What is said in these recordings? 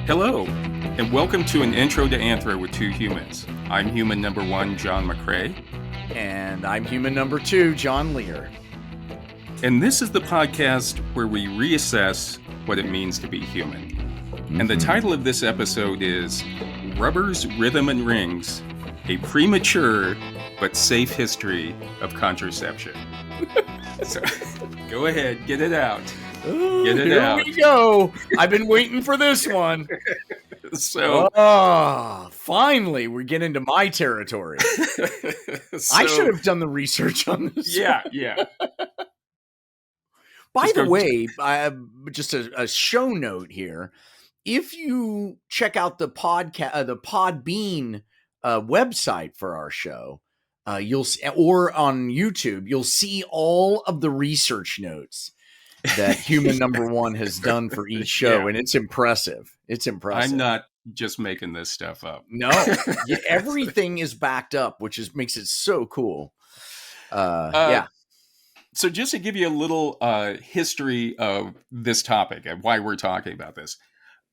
Hello, and welcome to an intro to Anthro with two humans. I'm human number one, John McCray. And I'm human number two, John Lehr. And this is the podcast where we reassess what it means to be human. And the title of this episode is Rubbers, Rhythm, and Rings, a premature but safe history of contraception. So, go ahead, get it out. Get it out. Here we go. I've been waiting for this one. Finally, we're getting into my territory. I should have done the research on this. Yeah. By the way, just a show note here. If you check out the podcast, the Podbean website for our show, you'll see, or on YouTube, you'll see all of the research notes that human number one has done for each show, and it's impressive. It's impressive. I'm not just making this stuff up. No, everything is backed up, which makes it so cool. Yeah. So just to give you a little history of this topic and why we're talking about this,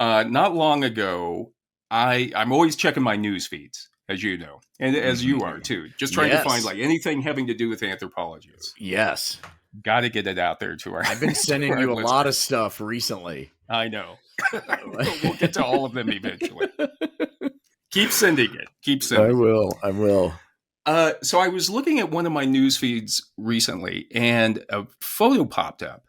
not long ago, I'm always checking my news feeds, as you know, and as you are too, just trying to find like anything having to do with anthropology. Yes. Got to get it out there to our. I've been sending you a lot of stuff recently. I know. We'll get to all of them eventually. Keep sending it. I will. So I was looking at one of my news feeds recently, and a photo popped up.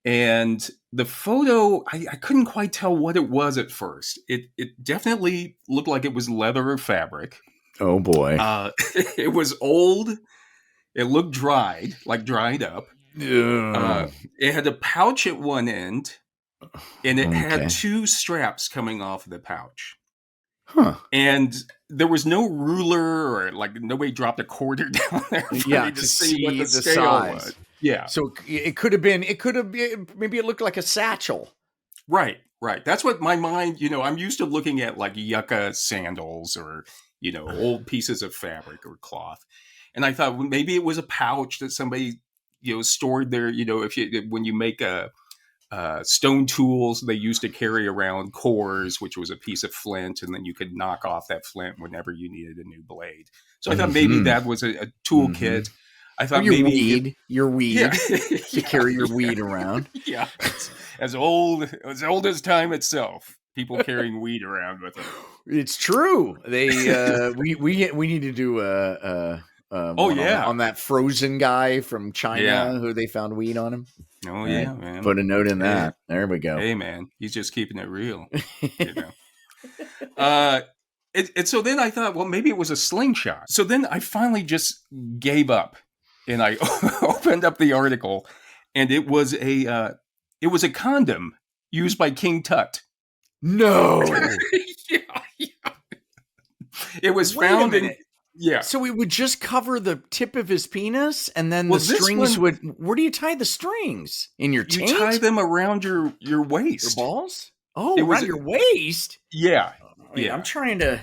And the photo, I couldn't quite tell what it was at first. It definitely looked like it was leather or fabric. Oh boy. It was old. It looked dried up. It had a pouch at one end, and it had two straps coming off of the pouch. Huh. And there was no ruler or like nobody dropped a quarter down there for me to see what the scale size was. Yeah. So it could have been, maybe it looked like a satchel. Right. That's what my mind, I'm used to looking at like yucca sandals or, old pieces of fabric or cloth. And I thought maybe it was a pouch that somebody, stored there. When you make stone tools, they used to carry around cores, which was a piece of flint, and then you could knock off that flint whenever you needed a new blade. So I thought maybe that was a tool kit. I thought maybe your weed to carry your weed around. Yeah, as old as time itself. People carrying weed around with them. It's true. They we need to do on that frozen guy from China who they found weed on him. Oh yeah, man. Put a note in that. There we go. Hey man, he's just keeping it real. So then I thought, well, maybe it was a slingshot. So then I finally just gave up, and I opened up the article, and it was a condom used by King Tut. No. Yeah. It was found in. Yeah. So it would just cover the tip of his penis, and then the strings would. Where do you tie the strings? In your taint? You tie them around your waist. Your balls? Oh, around your waist? Yeah. Yeah. I'm trying to.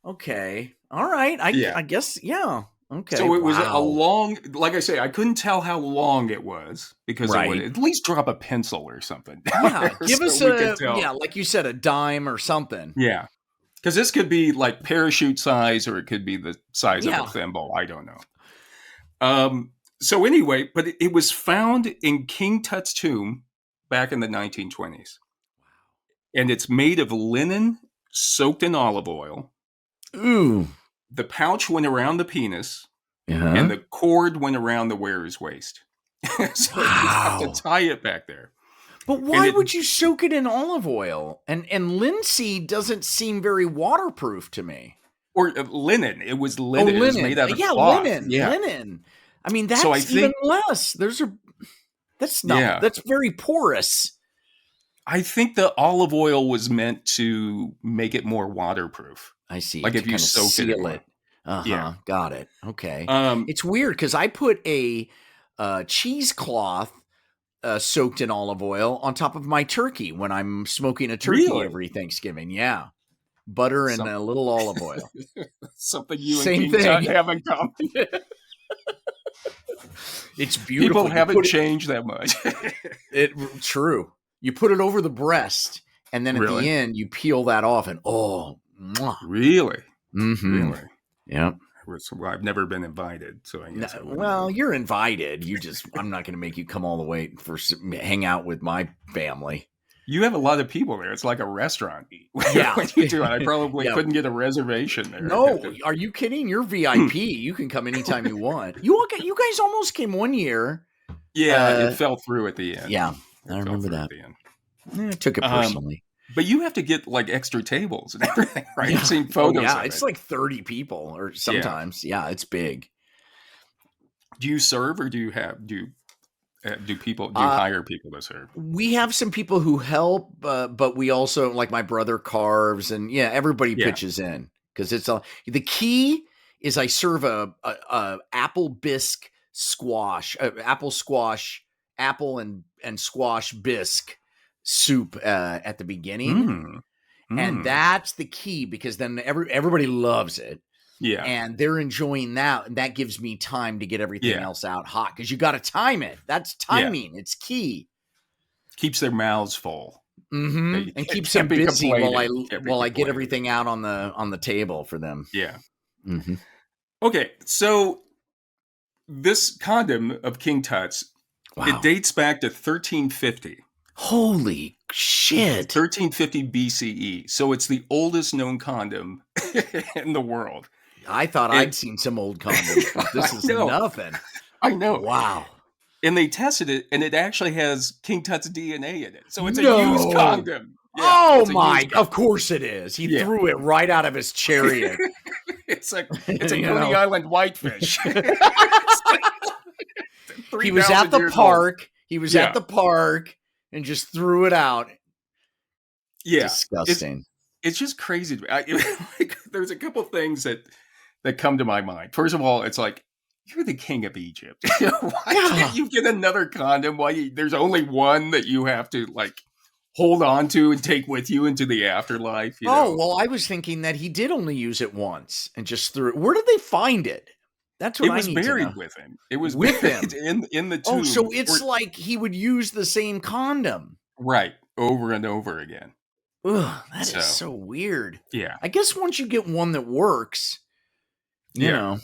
Okay. All right. I guess. Yeah. Okay. So it was a long. Like I say, I couldn't tell how long it was because it would at least drop a pencil or something. Yeah. Give us like you said, a dime or something. Yeah. Because this could be like parachute size, or it could be the size of a thimble. I don't know. So anyway, but it was found in King Tut's tomb back in the 1920s. Wow. And it's made of linen soaked in olive oil. Ooh. The pouch went around the penis, and the cord went around the wearer's waist. So you have to tie it back there. But why would you soak it in olive oil? And linseed doesn't seem very waterproof to me. Or linen. It was linen. Oh, linen. It was made out of cloth. Linen. I mean, that's even less. That's very porous. I think the olive oil was meant to make it more waterproof. I see. Like if you soak it. Yeah. Got it. Okay. It's weird because I put a cheesecloth soaked in olive oil on top of my turkey when I'm smoking a turkey every Thanksgiving. Yeah. Butter and a little olive oil. Something you and King Tut have in common. It's beautiful. People haven't changed that much. True. You put it over the breast, And then at Really? the end, you peel that off and mwah. Really? Mm-hmm. Really? Yeah. Well, I've never been invited, so I guess I wouldn't Well, know. you're invited. I'm not going to make you come all the way hang out with my family. You have a lot of people there. It's like a restaurant. Yeah. When you do it, I probably Yeah. couldn't get a reservation there. No, are you kidding? You're VIP. You can come anytime you want. You guys almost came one year. Yeah, it fell through at the end. Yeah, I remember that. I took it personally. But you have to get like extra tables and everything, right? Yeah. I've seen photos. Yeah, of it's it. like 30 people, or sometimes. Yeah, it's big. Do you serve, or do you hire people to serve? We have some people who help, but we also, like, my brother carves, and everybody pitches in, because it's the key is I serve a apple bisque squash, apple and squash bisque soup at the beginning. And that's the key, because then everybody loves it. Yeah. And they're enjoying that. And that gives me time to get everything else out hot, because you got to time it. That's timing. Yeah. It's key. Keeps their mouths full. Mm-hmm. And keeps them busy while I get everything out on the table for them. Yeah. Mm-hmm. Okay. So this condom of King Tut's, it dates back to 1350. Holy shit. 1350 BCE. So it's the oldest known condom in the world. I thought I'd seen some old condoms, but this is nothing. I know. Wow. And they tested it, and it actually has King Tut's DNA in it. So it's a used condom. Yeah, oh my! Of course it is. He threw it right out of his chariot. It's a Coney Island whitefish. He was at the park. Old. He was at the park and just threw it out. Yeah, disgusting. It's just crazy. There's a couple things that come to my mind. First of all, it's like, you're the king of Egypt. Why can't you get another condom? Why there's only one that you have to like hold on to and take with you into the afterlife? You know? Well, I was thinking that he did only use it once and just threw it. Where did they find it? That's what I need to know. It was buried with him. It was with him in the tomb. Oh, so it's like he would use the same condom, right, over and over again. Ugh, that is so weird. Yeah, I guess once you get one that works, you know.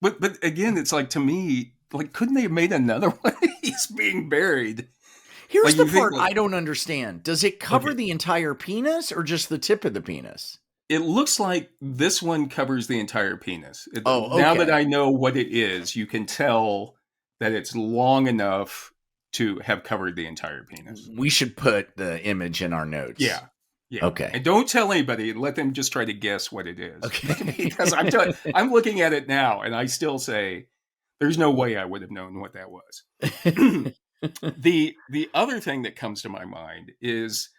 But again, it's like, to me, like, couldn't they have made another one? He's being buried. Here's the part I don't understand. Does it cover the entire penis or just the tip of the penis? It looks like this one covers the entire penis. Now that I know what it is, you can tell that it's long enough to have covered the entire penis. We should put the image in our notes. Yeah. Yeah. Okay. And don't tell anybody. Let them just try to guess what it is. Okay. Because I'm looking at it now, and I still say, there's no way I would have known what that was. The other thing that comes to my mind is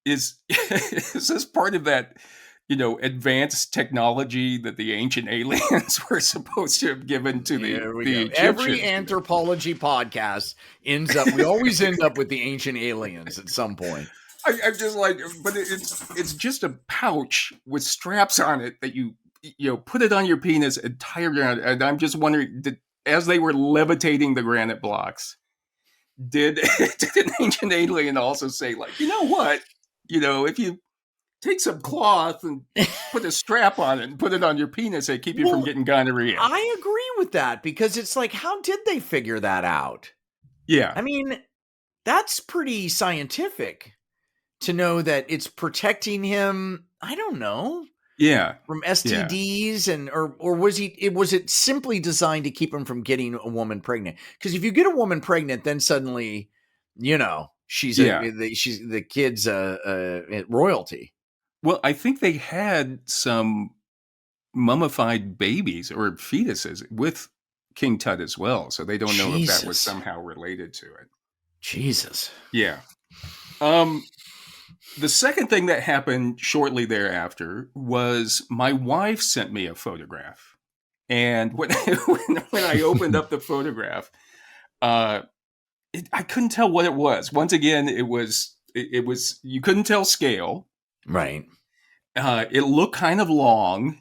this part of that, advanced technology that the ancient aliens were supposed to have given to the Egyptians. Every anthropology podcast we always end up with the ancient aliens at some point. I'm just like, but it's just a pouch with straps on it that you put it on your penis and tie it around. And I'm just wondering, as they were levitating the granite blocks, did an ancient alien also say, like, you know what? If you take some cloth and put a strap on it and put it on your penis, they keep you from getting gonorrhea. I agree with that, because it's like, how did they figure that out? Yeah. I mean, that's pretty scientific. To know that it's protecting him, I don't know. Yeah. From STDs or was it simply designed to keep him from getting a woman pregnant? Because if you get a woman pregnant, then suddenly, she's the kid's royalty. Well, I think they had some mummified babies or fetuses with King Tut as well, so they don't know if that was somehow related to it. Jesus. Yeah. The second thing that happened shortly thereafter was my wife sent me a photograph. And when I opened up the photograph, I couldn't tell what it was. Once again, it was you couldn't tell scale. Right. It looked kind of long.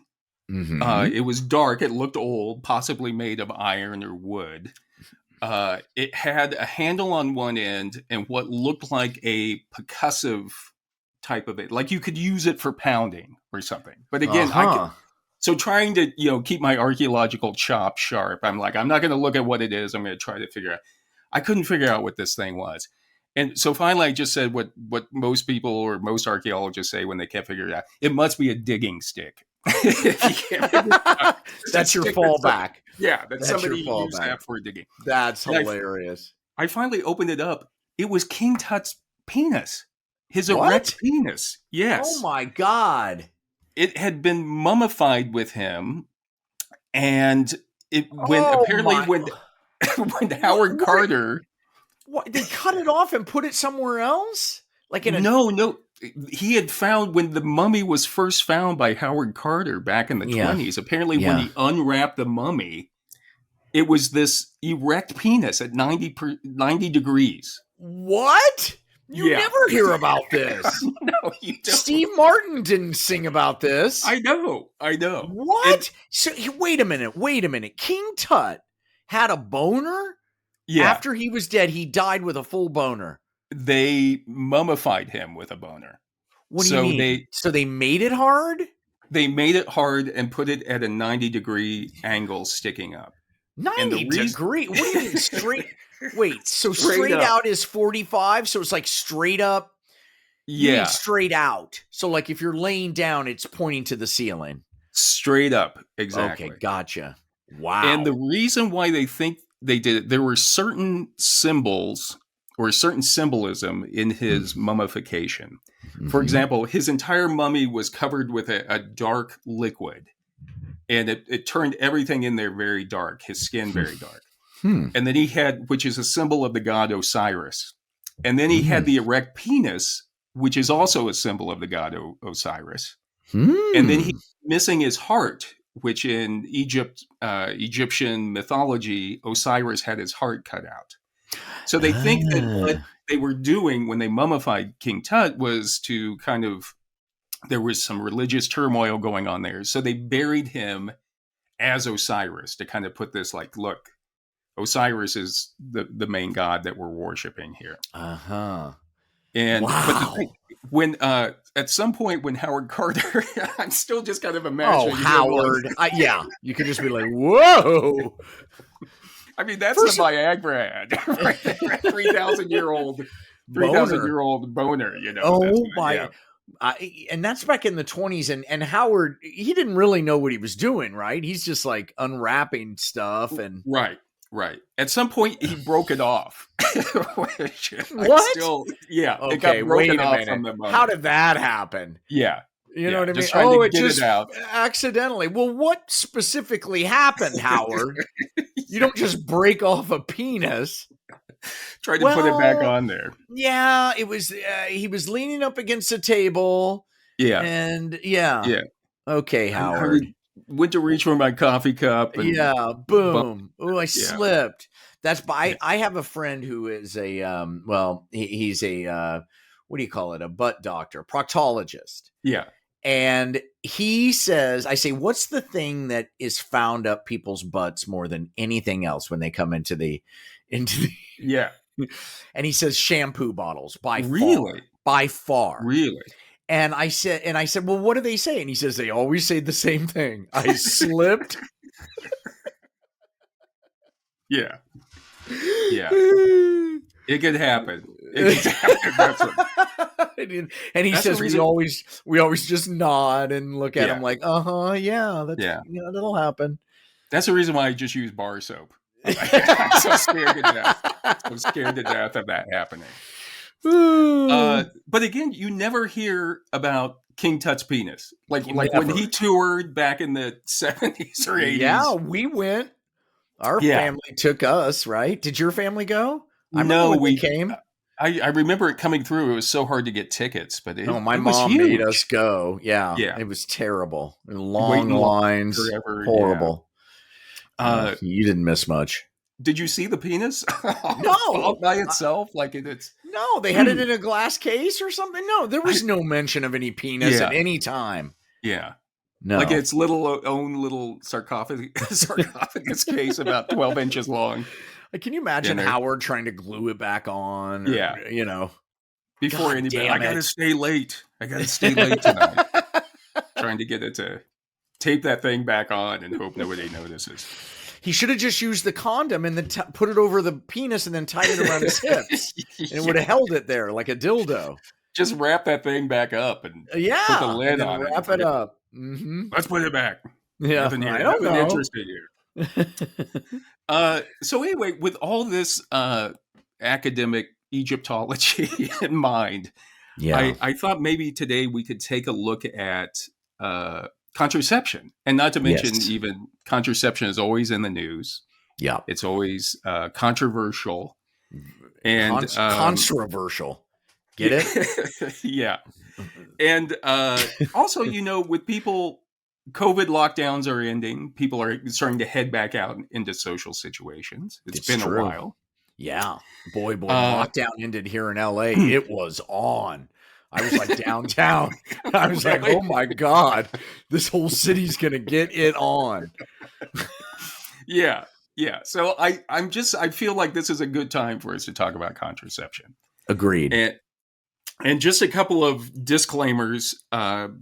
Mm-hmm. It was dark. It looked old, possibly made of iron or wood. It had a handle on one end and what looked like a percussive type of it. Like you could use it for pounding or something. But again, so trying to, keep my archaeological chop sharp, I'm like, I'm not going to look at what it is. I'm going to try to figure out. I couldn't figure out what this thing was. And so finally I just said what most people or most archaeologists say when they can't figure it out. It must be a digging stick. That's your fallback. Yeah, that's somebody used that for digging. That's hilarious. I finally opened it up. It was King Tut's penis. His erect penis. Yes. Oh my God. It had been mummified with him, and when Howard Carter, what, they cut it off and put it somewhere else? Like in no. He had found when the mummy was first found by Howard Carter back in the 20s. Apparently, when he unwrapped the mummy, it was this erect penis at 90 degrees. What? You never hear about this. No, you don't. Steve Martin didn't sing about this. I know. What? So wait a minute. King Tut had a boner? Yeah. After he was dead, he died with a full boner. They mummified him with a boner. What do you mean? So they made it hard? They made it hard and put it at a 90-degree angle sticking up. 90 degree? What do you mean straight? Wait, so straight out is 45? So it's like straight up? You mean straight out. So like if you're laying down, it's pointing to the ceiling. Straight up, exactly. Okay, gotcha. Wow. And the reason why they think they did it, there were certain symbols or certain symbolism in his mummification. For example, his entire mummy was covered with a dark liquid. And it turned everything in there very dark, his skin very dark. And then he had, which is a symbol of the god Osiris. And then he had the erect penis, which is also a symbol of the god Osiris. And then he's missing his heart, which in Egyptian mythology, Osiris had his heart cut out. So they think that what they were doing when they mummified King Tut was to kind of, there was some religious turmoil going on there. So they buried him as Osiris to kind of put this like, look, Osiris is the main god that we're worshiping here. And but the thing, when at some point when Howard Carter, I'm still just kind of imagining. Oh, Howard! You could just be like, "Whoa!" I mean, that's the Viagra ad, right there, 3,000-year-old boner. Oh my! And that's back in the 20s, and Howard, he didn't really know what he was doing, right? He's just like unwrapping stuff and Right. At some point, he broke it off. What? It got broken off from the mummy. How did that happen? Yeah. You know what I mean? It just out. Accidentally. Well, what specifically happened, Howard? You don't just break off a penis. Try to put it back on there. Yeah, it was. He was leaning up against a table. Yeah. And Okay, Howard. Went to reach for my coffee cup. And boom. Oh, I slipped. That's I have a friend who is a he's a what do you call it? A butt doctor, proctologist. Yeah. And he says, I say, what's the thing that is found up people's butts more than anything else when they come into the Yeah. And he says shampoo bottles by far. Really? And I said, well, what do they say? And he says, they always say the same thing. I slipped. Yeah. It could happen. That's what. And he says, we always just nod and look at him like, that'll happen. That's the reason why I just use bar soap. I'm so scared to death. I'm scared to death of that happening. But again, you never hear about King Tut's penis. Like when he toured back in the 70s or 80s. Yeah, we went. Our family took us, right? Did your family go? No, we came. I remember it coming through. It was so hard to get tickets, but my mom made us go. Yeah, it was terrible. Long lines, forever, horrible. You didn't miss much. Did you see the penis? No, all by itself, like it's. No, they had it in a glass case or something. No, there was no mention of any penis at any time. Yeah, no, like its own little sarcophagus case about 12 inches long. Like, can you imagine Howard trying to glue it back on? Or, you know. before God anybody. damn I gotta it. stay late. I gotta stay late tonight. Trying to get it to tape that thing back on and hope nobody notices. He should have just used the condom and then put it over the penis and then tied it around his hips. And it would have held it there like a dildo. Just wrap that thing back up and put the lid and then on wrap it up. Mm-hmm. Let's put it back. Yeah, Nothing here. I don't Nothing know. interesting here. So anyway, with all this academic Egyptology in mind, I thought maybe today we could take a look at contraception, and not to mention even contraception is always in the news. Yeah, it's always controversial and controversial. Get it? Yeah. And also, with people, COVID lockdowns are ending. People are starting to head back out into social situations. It's been true. A while. Yeah. Boy, lockdown ended here in LA. It was on. I was like downtown. I was like, oh my God, this whole city's going to get it on. Yeah. Yeah. So I feel like this is a good time for us to talk about contraception. Agreed. And just a couple of disclaimers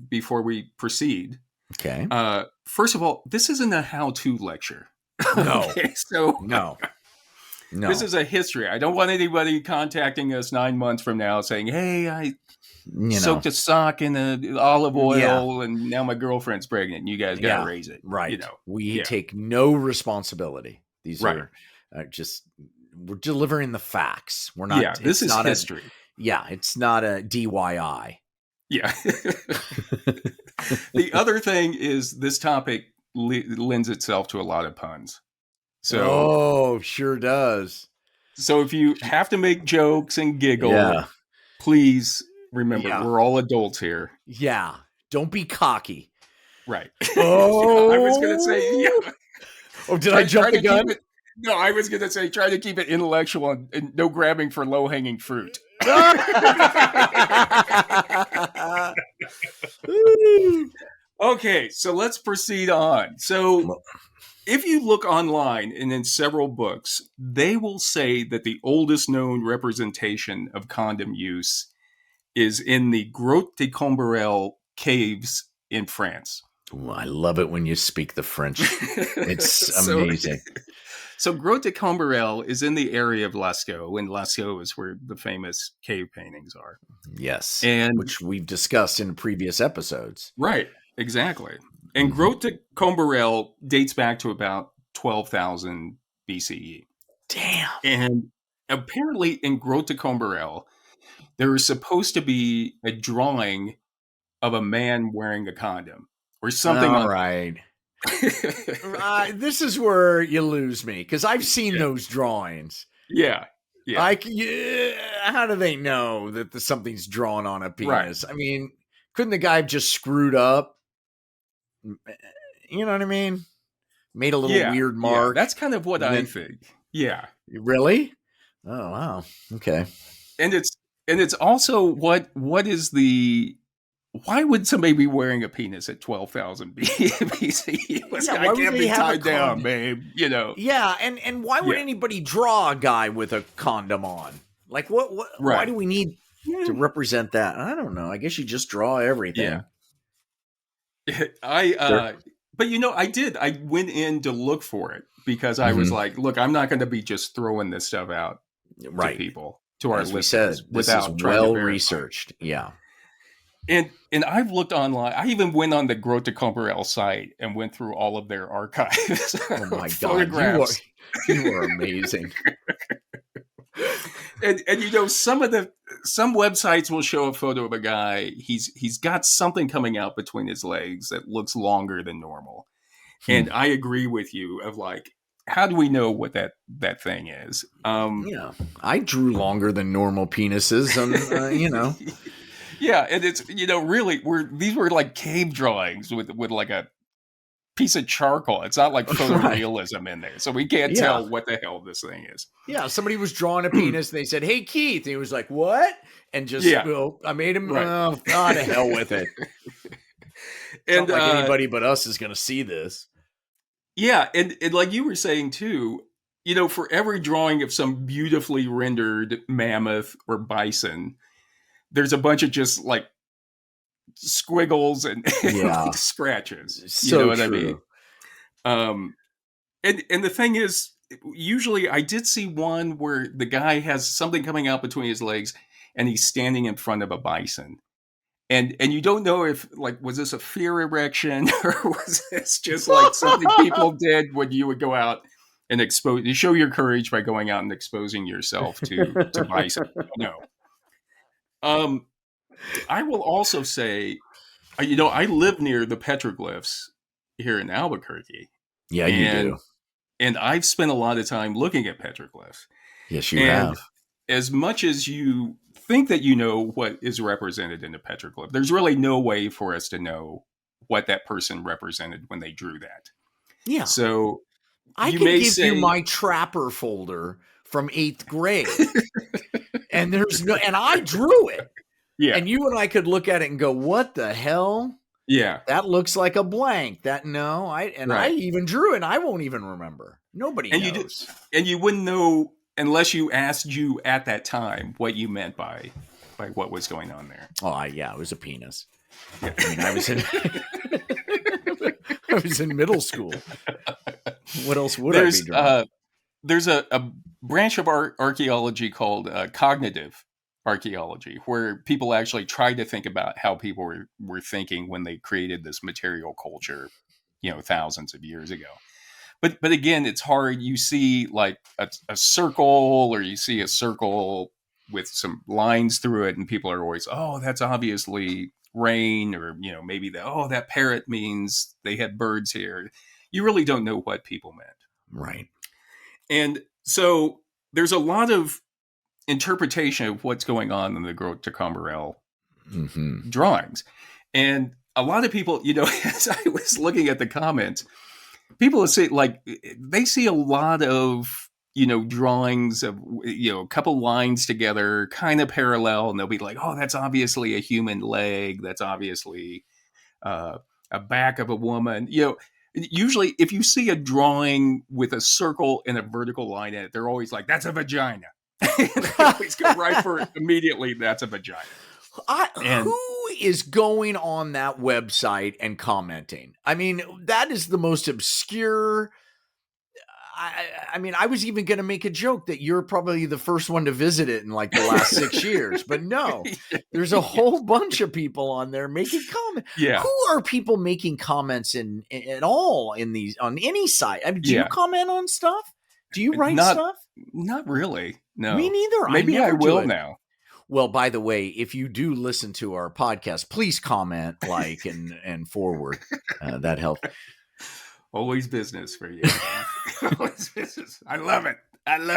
before we proceed. Okay. First of all, this isn't a how-to lecture. No. Okay, so no. This is a history. I don't want anybody contacting us 9 months from now saying, hey, I soaked a sock in olive oil and now my girlfriend's pregnant and you guys got to raise it. Right. We take no responsibility. These are just, we're delivering the facts. We're not. Yeah, this is history. It's not a DIY. Yeah. The other thing is this topic lends itself to a lot of puns. So, sure does. So if you have to make jokes and giggle, please remember we're all adults here. Yeah. Don't be cocky. Right. Oh, I was going to say, Oh, did I jump the gun? No, I was going to say, try to keep it intellectual and no grabbing for low-hanging fruit. Okay, so let's proceed on. So if you look online and in several books, they will say that the oldest known representation of condom use is in the Grotte de Combarel caves in France. Ooh, I love it when you speak the French. It's amazing. So Grotte de Combarel is in the area of Lascaux, and Lascaux is where the famous cave paintings are. Yes, and which we've discussed in previous episodes. Right, exactly. And Grotte de Combarel dates back to about 12,000 BCE. Damn. And apparently in Grotte de Combarel, there is supposed to be a drawing of a man wearing a condom or something. All right. This is where you lose me because I've seen those drawings. Yeah. How do they know that something's drawn on a penis? Right. I mean, couldn't the guy have just screwed up? You know what I mean? Made a little weird mark. That's kind of what I think. Yeah. Really? Oh wow. Okay. And it's also what is the. Why would somebody be wearing a penis at 12,000 BCE? I can't be tied down, babe. Yeah, and why would anybody draw a guy with a condom on? Like, what? Why do we need to represent that? I don't know. I guess you just draw everything. Yeah. But I did. I went in to look for it because I was like, look, I'm not going to be just throwing this stuff out to people, to our listeners, without this is well researched. Yeah. And I've looked online. I even went on the Grotte de Combarel site and went through all of their archives. Oh my God, you are amazing. and some websites will show a photo of a guy. He's got something coming out between his legs that looks longer than normal. And I agree with you of like, how do we know what that thing is? I drew longer than normal penises, and Yeah, and it's really these were like cave drawings with like a piece of charcoal. It's not like photorealism in there, so we can't tell what the hell this thing is. Yeah, somebody was drawing a penis, and they said, "Hey, Keith," and he was like, "What?" And just I made him. Oh, God, to hell with it. And not like anybody but us is going to see this. Yeah, and like you were saying too, for every drawing of some beautifully rendered mammoth or bison, there's a bunch of just like squiggles and, Yeah. like scratches. So you know what true. I mean? And the thing is, usually I did see one where the guy has something coming out between his legs and he's standing in front of a bison. And you don't know if, like, was this a fear erection or was this just like something people did when you would go out and you show your courage by going out and exposing yourself to bison. No. I will also say, I live near the petroglyphs here in Albuquerque. Yeah, you do. And I've spent a lot of time looking at petroglyphs. Yes, you have. As much as you think that you know what is represented in a petroglyph, there's really no way for us to know what that person represented when they drew that. Yeah. So I can give you my trapper folder from 8th grade. And I drew it. Yeah. And you and I could look at it and go, what the hell? Yeah. That looks like a blank. I even drew it and I won't even remember. Nobody knows. And you wouldn't know unless you asked you at that time what you meant by what was going on there. Oh, yeah, it was a penis. Yeah. I mean, I was in middle school. What else would I be drawing? There's a branch of archaeology called cognitive archaeology, where people actually try to think about how people were thinking when they created this material culture, thousands of years ago. But again, it's hard. You see like a circle, or you see a circle with some lines through it, and people are always, oh, that's obviously rain, or maybe that parrot means they had birds here. You really don't know what people meant. Right. And so there's a lot of interpretation of what's going on in the Grotte de Combarel drawings. And a lot of people, as I was looking at the comments, people say, like, they see a lot of, drawings of, a couple lines together, kind of parallel, and they'll be like, oh, that's obviously a human leg. That's obviously a back of a woman. Usually if you see a drawing with a circle and a vertical line in it, they're always like, that's a vagina. And they always go right for it immediately. That's a vagina. Who is going on that website and commenting? I mean, that is the most obscure. I mean, I was even going to make a joke that you're probably the first one to visit it in like the last 6 years, but no, there's a whole bunch of people on there making comments. Yeah. Who are people making comments at all on any site? I mean, do you comment on stuff? Do you write stuff? Not really. No. Me neither. Maybe I will now. Well, by the way, if you do listen to our podcast, please comment, like, and forward. That helps. Always business for you. Always business. I love it. And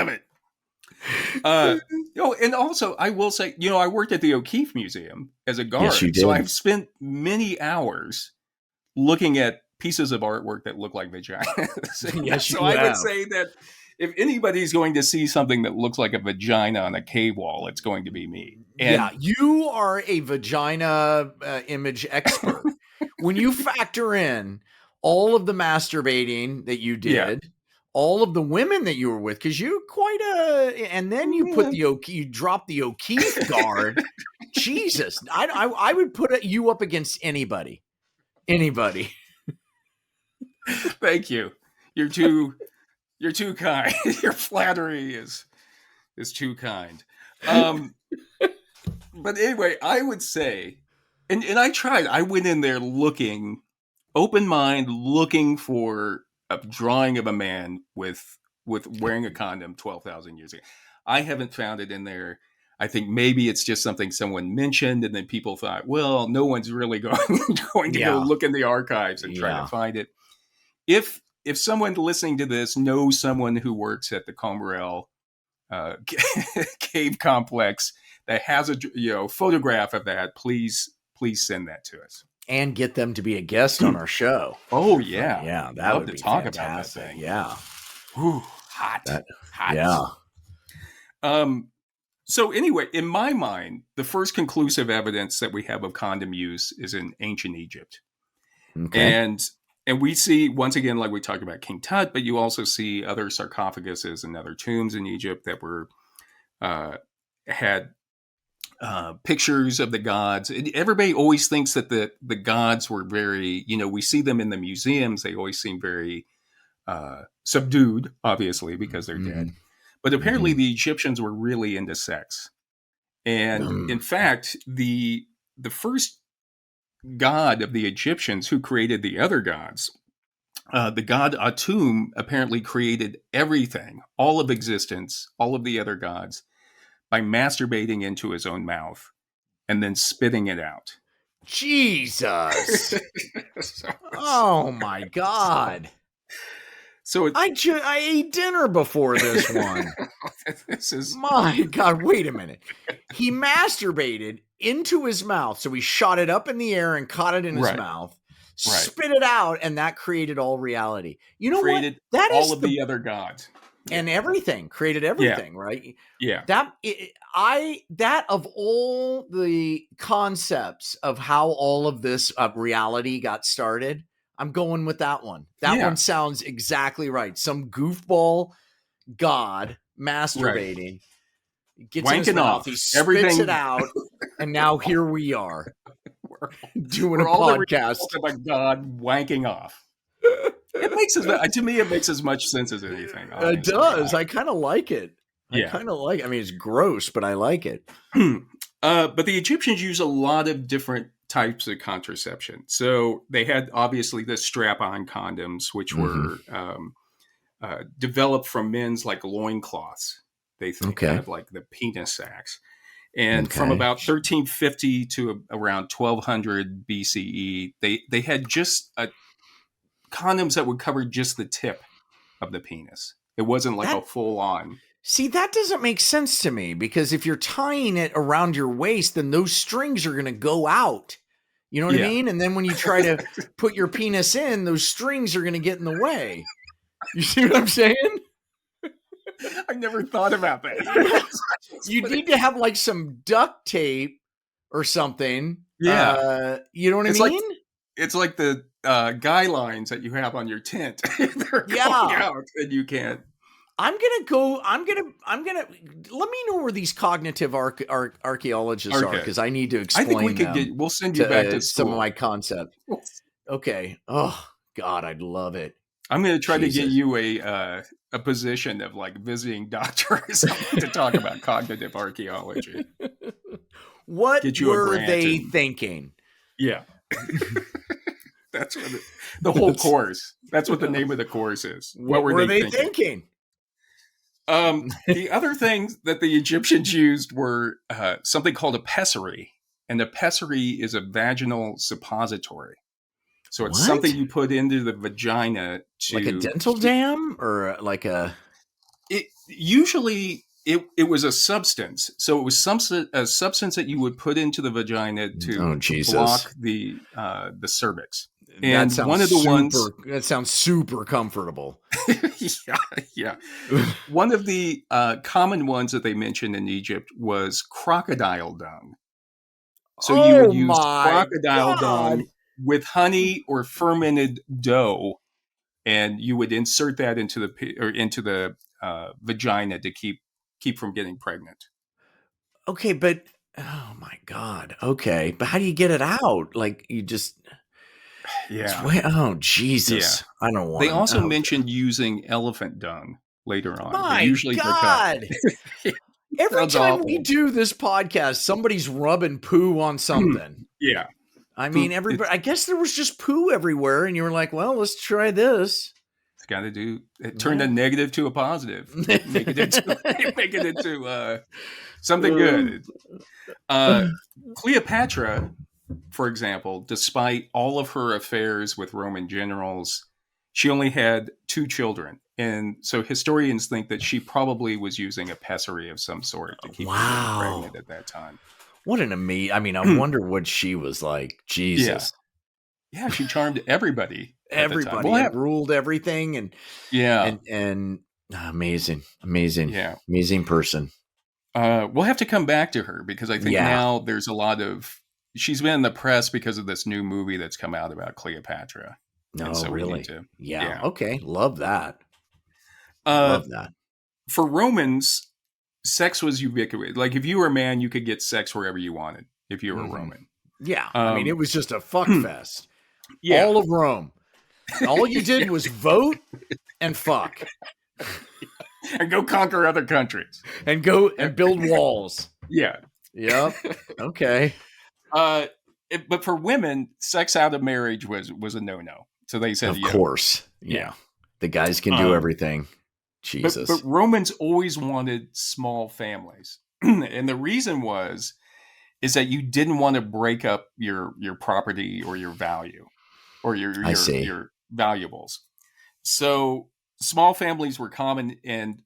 also I will say, I worked at the O'Keeffe Museum as a guard. Yes, you did. So I've spent many hours looking at pieces of artwork that look like vaginas. Yes, so I would say that if anybody's going to see something that looks like a vagina on a cave wall, it's going to be me. And you are a vagina image expert. When you factor in all of the masturbating that you did, all of the women that you were with, because you and then you put you drop the O'Keeffe guard. Jesus, I would put you up against anybody. Thank you. You're too kind. Your flattery is too kind. But anyway, I would say, and I tried. I went in there looking, open mind, looking for a drawing of a man with wearing a condom 12,000 years ago. I haven't found it in there. I think maybe it's just something someone mentioned, and then people thought, well, no one's really going to go look in the archives and try to find it. If someone listening to this knows someone who works at the Combarel cave complex that has a photograph of that, please send that to us and get them to be a guest on our show. Oh yeah, that would be talk fantastic. About that thing. Yeah, hot. Yeah. So anyway, in my mind, the first conclusive evidence that we have of condom use is in ancient Egypt, and we see, once again, like we talked about King Tut, but you also see other sarcophaguses and other tombs in Egypt that were had pictures of the gods. Everybody always thinks that the gods were very, we see them in the museums. They always seem very subdued, obviously, because they're dead. But apparently the Egyptians were really into sex. And in fact, the first god of the Egyptians who created the other gods, the god Atum, apparently created everything, all of existence, all of the other gods, by masturbating into his own mouth and then spitting it out. Jesus. Oh my God. So I ate dinner before this one. This is my God. Wait a minute. He masturbated into his mouth. So he shot it up in the air and caught it in his mouth, spit it out, and that created all reality. You know created what? That all is of the other gods. And everything, created everything, right? Yeah. That of all the concepts of how all of this reality got started, I'm going with that one. That one sounds exactly right. Some goofball god masturbating, gets in his mouth, he spits it out, and now here we are doing a podcast about God wanking off. It makes to me it makes as much sense as anything. Honestly. It does. I kind of like it. I mean, it's gross, but I like it. But the Egyptians use a lot of different types of contraception. So they had obviously the strap-on condoms, which were developed from men's like loincloths. They think kind of like the penis sacs. And from about 1350 to around 1200 BCE, they had just condoms that would cover just the tip of the penis. It wasn't like a full-on. See, that doesn't make sense to me, because if you're tying it around your waist, then those strings are going to go out. You know what I mean? And then when you try to put your penis in, those strings are going to get in the way. You see what I'm saying? I never thought about that. You need to have like some duct tape or something. Yeah. You know what I mean? It's like the guy lines that you have on your tent. They're going out and you can't. I'm gonna let me know where these cognitive archaeologists are, because I need to explain. I think we'll send you back to some of my concept. Okay. Oh God, I'd love it. I'm going to try to get you a position of like visiting doctor or something to talk about cognitive archaeology. What were they thinking? Yeah. That's what the whole course. That's what the name of the course is. What were they thinking? The other things that the Egyptians used were something called a pessary. And a pessary is a vaginal suppository. So it's something you put into the vagina to... Like a dental dam? Or like a... Usually it was a substance. So it was a substance that you would put into the vagina to block the cervix. And one of the ones that sounds super comfortable. yeah. One of the common ones that they mentioned in Egypt was crocodile dung. So you would use crocodile dung with honey or fermented dough, and you would insert that into the vagina to keep from getting pregnant. Okay, but oh my God. Okay, but how do you get it out? Like you just. Oh Jesus! Yeah. I don't want. They also mentioned using elephant dung later on. My God! Every time we do this podcast, somebody's rubbing poo on something. Yeah. I mean, everybody. I guess there was just poo everywhere, and you were like, "Well, let's try this." It's got to do. It turned a negative to a positive. Make it into something good. Cleopatra, for example, despite all of her affairs with Roman generals, she only had 2 children. And so historians think that she probably was using a pessary of some sort to keep her pregnant at that time. What an amazing... I mean, I wonder what she was like. Jesus. Yeah, she charmed everybody. Everybody ruled everything. And amazing. Yeah. Amazing person. We'll have to come back to her, because I think now there's a lot of... She's been in the press because of this new movie that's come out about Cleopatra. No, so really? Yeah. Okay. Love that. Love that. For Romans, sex was ubiquitous. Like if you were a man, you could get sex wherever you wanted if you were Roman. Yeah. I mean, it was just a fuck fest. Yeah. All of Rome. All you did was vote and fuck. And go conquer other countries. And go and build walls. Yeah. Yep. Okay. But for women, sex out of marriage was a no-no. So they said, of course. Yeah. The guys can do everything. Jesus. But Romans always wanted small families. And the reason is that you didn't want to break up your property or your value or your valuables. So small families were common. And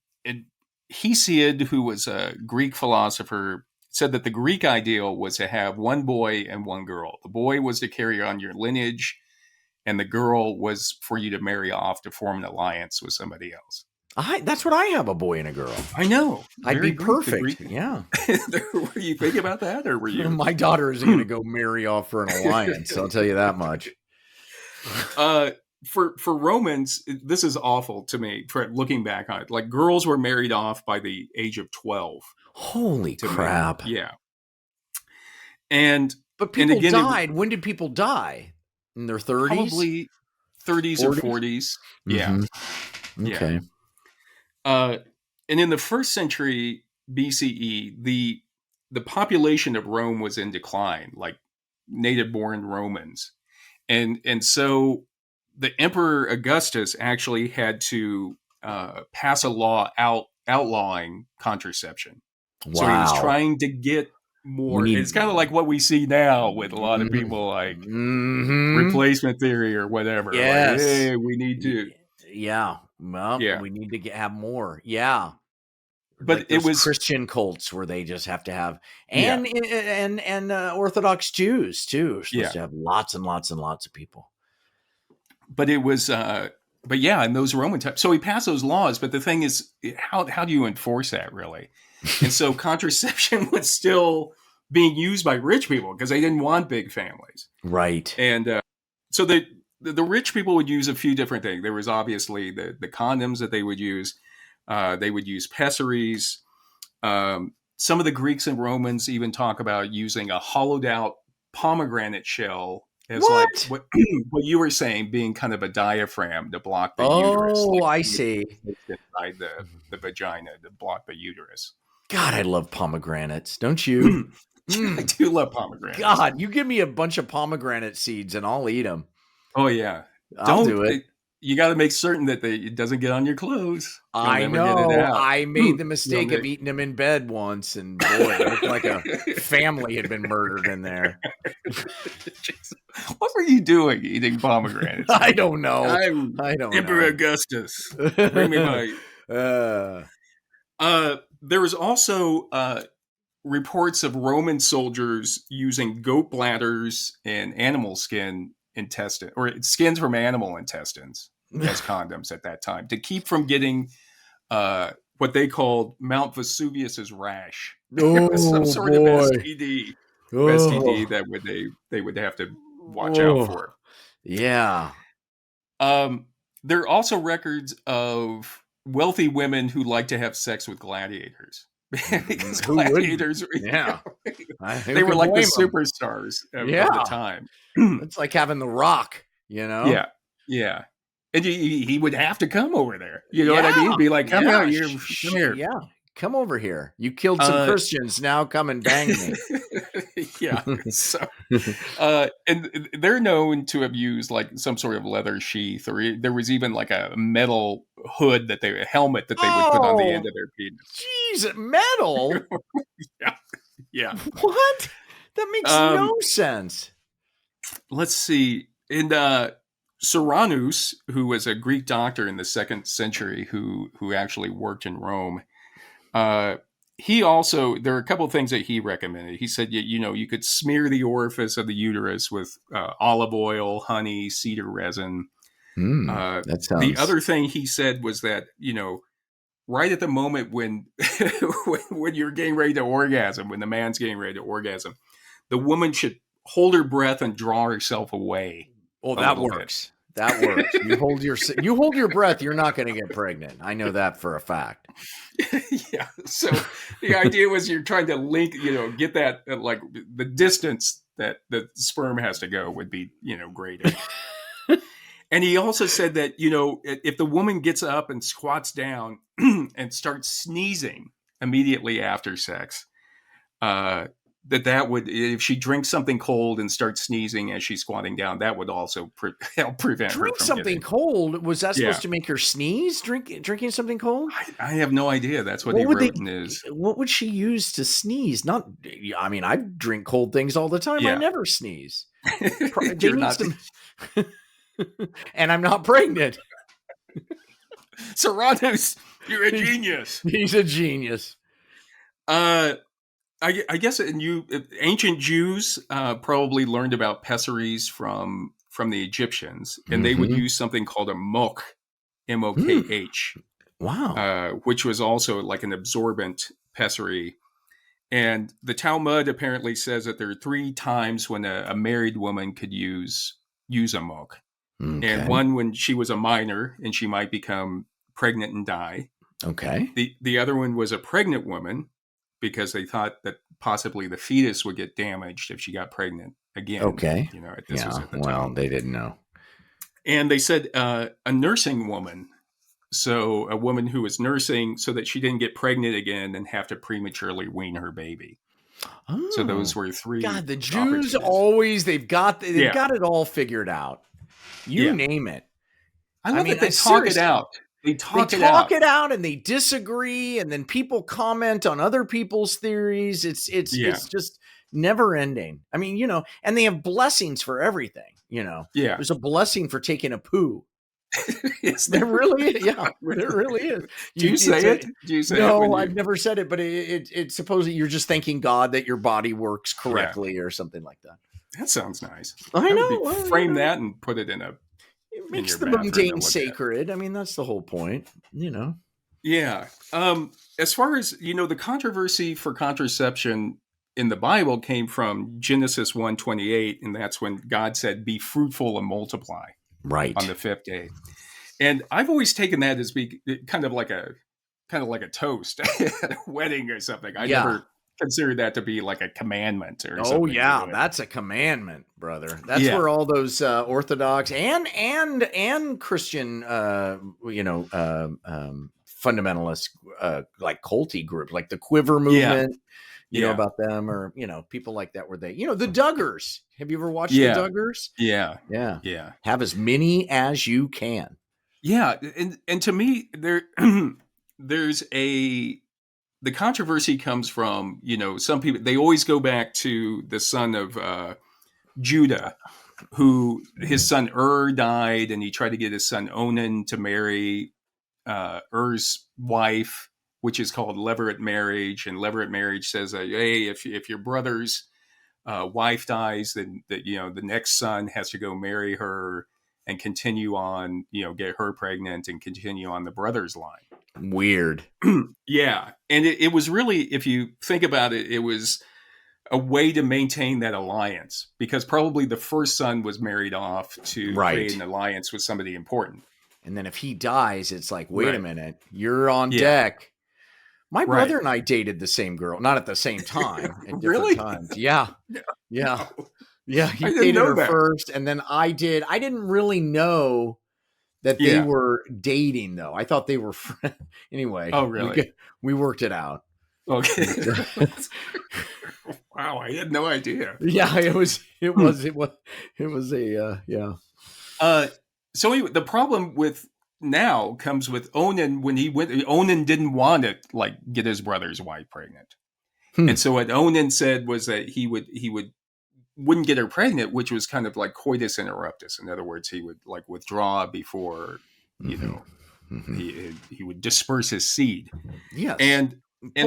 Hesiod, who was a Greek philosopher, said that the Greek ideal was to have one boy and one girl. The boy was to carry on your lineage, and the girl was for you to marry off to form an alliance with somebody else. That's what I have, a boy and a girl. I know. I'd be perfect. Yeah. Were you thinking about that, or were you? My daughter isn't going to go marry off for an alliance. I'll tell you that much. For Romans, this is awful to me. For looking back on it, like girls were married off by the age of 12. Holy crap! Men. Yeah. But people died. When did people die? In their 30s? Probably 30s or 40s. Yeah. Mm-hmm. Okay. Yeah. And in the 1st century BCE, the population of Rome was in decline, like native-born Romans. And so the Emperor Augustus actually had to pass a law outlawing contraception. Wow. So he was trying to get more. It's kind of like what we see now with a lot of people like replacement theory or whatever. Yes. Like, hey, we need to. Yeah. Well, we need to have more. Yeah. But like it was Christian cults where they just have to have, and Orthodox Jews too. Supposed to have lots and lots and lots of people. But it was, but yeah, in those Roman times. So he passed those laws. But the thing is, how do you enforce that really? And so contraception was still being used by rich people because they didn't want big families. Right. And so the rich people would use a few different things. There was obviously the condoms that they would use. They would use pessaries. Some of the Greeks and Romans even talk about using a hollowed out pomegranate shell as like what you were saying, being kind of a diaphragm to block the uterus. Oh, I see. Inside the vagina to block the uterus. God, I love pomegranates. Don't you? I do love pomegranates. God, you give me a bunch of pomegranate seeds and I'll eat them. Oh, yeah. I'll do it. You got to make certain that it doesn't get on your clothes. I know. I made the mistake of eating them in bed once, and boy, it looked like a family had been murdered in there. What were you doing eating pomegranates? I don't know. I don't know. Emperor Augustus. Bring me my... there was also reports of Roman soldiers using goat bladders and animal skins from animal intestines as condoms at that time to keep from getting what they called Mount Vesuvius's rash. Some sort of STD. STD that they would have to watch out for. Yeah. There are also records of wealthy women who like to have sex with gladiators. Because gladiators, they were like the superstars of the time. It's like having The Rock, you know? Yeah. And he would have to come over there. You know what I mean? He'd be like, come here. Yeah, come over here. You killed some Christians. Now come and bang me. Yeah. So, and they're known to have used like some sort of leather sheath, or there was even like a metal hood helmet that they would put on the end of their penis. Jeez, metal? Yeah. What? That makes no sense. Let's see. And Soranus, who was a Greek doctor in the 2nd century who actually worked in Rome, he also, there are a couple of things that he recommended. He said, you could smear the orifice of the uterus with olive oil, honey, cedar resin. That sounds... The other thing he said was that, right at the moment when you're getting ready to orgasm, when the man's getting ready to orgasm, the woman should hold her breath and draw herself away. Oh, that works. That works. You hold your breath. You're not going to get pregnant. I know that for a fact. Yeah. So the idea was you're trying to link, get that like the distance that the sperm has to go would be, greater. And he also said that, if the woman gets up and squats down and starts sneezing immediately after sex, that would, if she drinks something cold and starts sneezing as she's squatting down, that would also help prevent her from something getting... cold. Was that supposed to make her sneeze? Drinking something cold? I have no idea. That's what he wrote in his... What would she use to sneeze? I drink cold things all the time. Yeah. I never sneeze. And I'm not pregnant. Serrano's, you're a genius. He's a genius. I guess ancient Jews probably learned about pessaries from the Egyptians, and they would use something called a mokh, M-O-K-H. Wow. Which was also like an absorbent pessary. And the Talmud apparently says that there are 3 times when a married woman could use a mokh. Okay. And one when she was a minor and she might become pregnant and die. Okay. The other one was a pregnant woman, because they thought that possibly the fetus would get damaged if she got pregnant again. Okay. This was at the time. Well, they didn't know. And they said a nursing woman. So a woman who was nursing so that she didn't get pregnant again and have to prematurely wean her baby. Oh, so those were 3. God, the Jews always, they've got it all figured out. You name it. I love that they talk it out. They talk it out and they disagree, and then people comment on other people's theories. It's just never ending. I mean, and they have blessings for everything. Yeah. There's a blessing for taking a poo. Yes, there really is. Yeah, there really is. Do you say it? No, I've never said it, but it's supposedly you're just thanking God that your body works correctly or something like that. That sounds nice. I know. Frame that and put it in a... It makes the mundane sacred. I mean, that's the whole point, Yeah. As far as, the controversy for contraception in the Bible came from Genesis 1:28, and that's when God said, "Be fruitful and multiply." Right. On the 5th day. And I've always taken that as being kind of like a toast at a wedding or something. I never considered that to be like a commandment or something. Oh yeah, that's a commandment, brother. That's where all those Orthodox and Christian fundamentalists like culty group, like the Quiver movement. You know about them, or people like that, where they the Duggars. Have you ever watched the Duggars? Yeah. Have as many as you can. Yeah, and to me there's the controversy comes from, some people, they always go back to the son of Judah, who his son died, and he tried to get his son Onan to marry Er's wife, which is called levirate marriage. And levirate marriage says, hey, if your brother's wife dies, then the next son has to go marry her and continue on, get her pregnant and continue on the brother's line. Weird. Yeah. And it was really, if you think about it, it was a way to maintain that alliance, because probably the first son was married off to create an alliance with somebody important. And then if he dies, it's like, wait a minute, you're on deck. My brother and I dated the same girl, not at the same time, at different times. Yeah. Yeah. Yeah. He dated her first, and then I did. I didn't really know that they were dating, though. I thought they were friends. Anyway. Oh, really? We worked it out. Okay. Wow. I had no idea. Yeah, it was So anyway, the problem with now comes with Onan. When he went, Onan didn't want to get his brother's wife pregnant. And so what Onan said was that he wouldn't get her pregnant, which was kind of like coitus interruptus. In other words, he would withdraw before, he would disperse his seed. Yes. And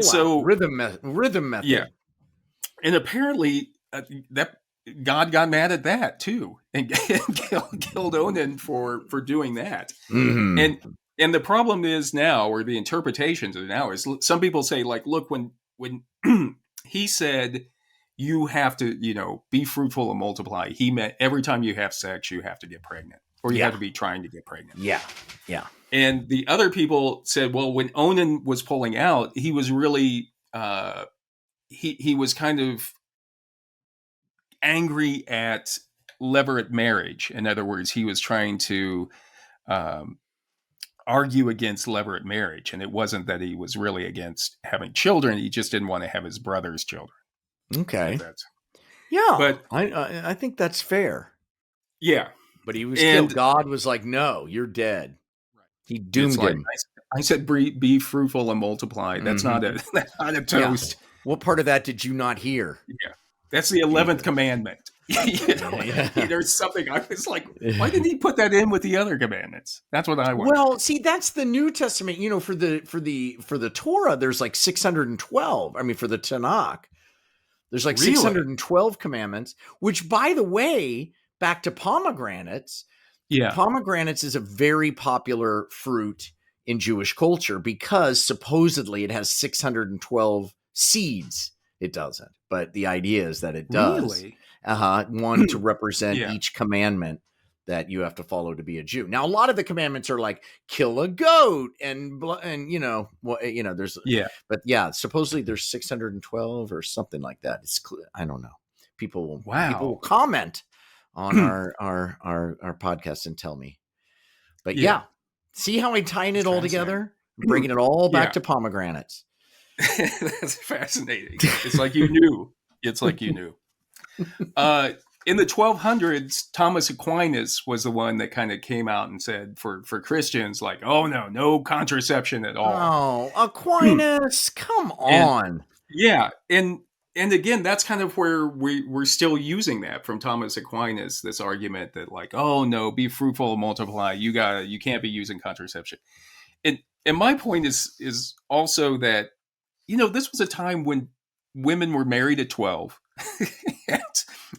so rhythm method. Yeah. And apparently that God got mad at that too, and killed Onan for doing that. Mm-hmm. And the problem is now, or the interpretations of now, is some people say, look, when he said you have to, be fruitful and multiply, he meant every time you have sex, you have to get pregnant. or you Yeah. had to be trying to get pregnant. Yeah. Yeah. And the other people said, well, when Onan was pulling out, he was really he was kind of angry at levirate marriage. In other words, he was trying to argue against levirate marriage, and it wasn't that he was really against having children. He just didn't want to have his brother's children. Okay. That's, Yeah. but I think that's fair. yeah. But he was killed. God was like, no, you're dead. He doomed him. I said, be fruitful and multiply. That's not a toast. Yeah. What part of that did you not hear? Yeah. That's the 11th commandment. There's something. I was like, why didn't he put that in with the other commandments? That's what I want. Well, see, that's the New Testament. For the Torah, there's like 612. I mean, for the Tanakh, there's like 612 commandments. Which, by the way, back to pomegranates. Yeah, pomegranates is a very popular fruit in Jewish culture because supposedly it has 612 seeds. It doesn't, but the idea is that it does. Really? One to represent each commandment that you have to follow to be a Jew. Now, a lot of the commandments are like kill a goat and there's but supposedly there's 612 or something like that. It's I don't know. People will comment on our podcast and tell me. But see how I tying it all together, bringing it all back to pomegranates. That's fascinating. It's like you knew. It's like you knew. In the 1200s, Thomas Aquinas was the one that kind of came out and said for Christians, like, oh, no contraception at all. Oh, Aquinas, come on. And again, that's kind of where we're still using that from Thomas Aquinas, this argument that like, oh, no, be fruitful and multiply. You can't be using contraception. And my point is also that, this was a time when women were married at 12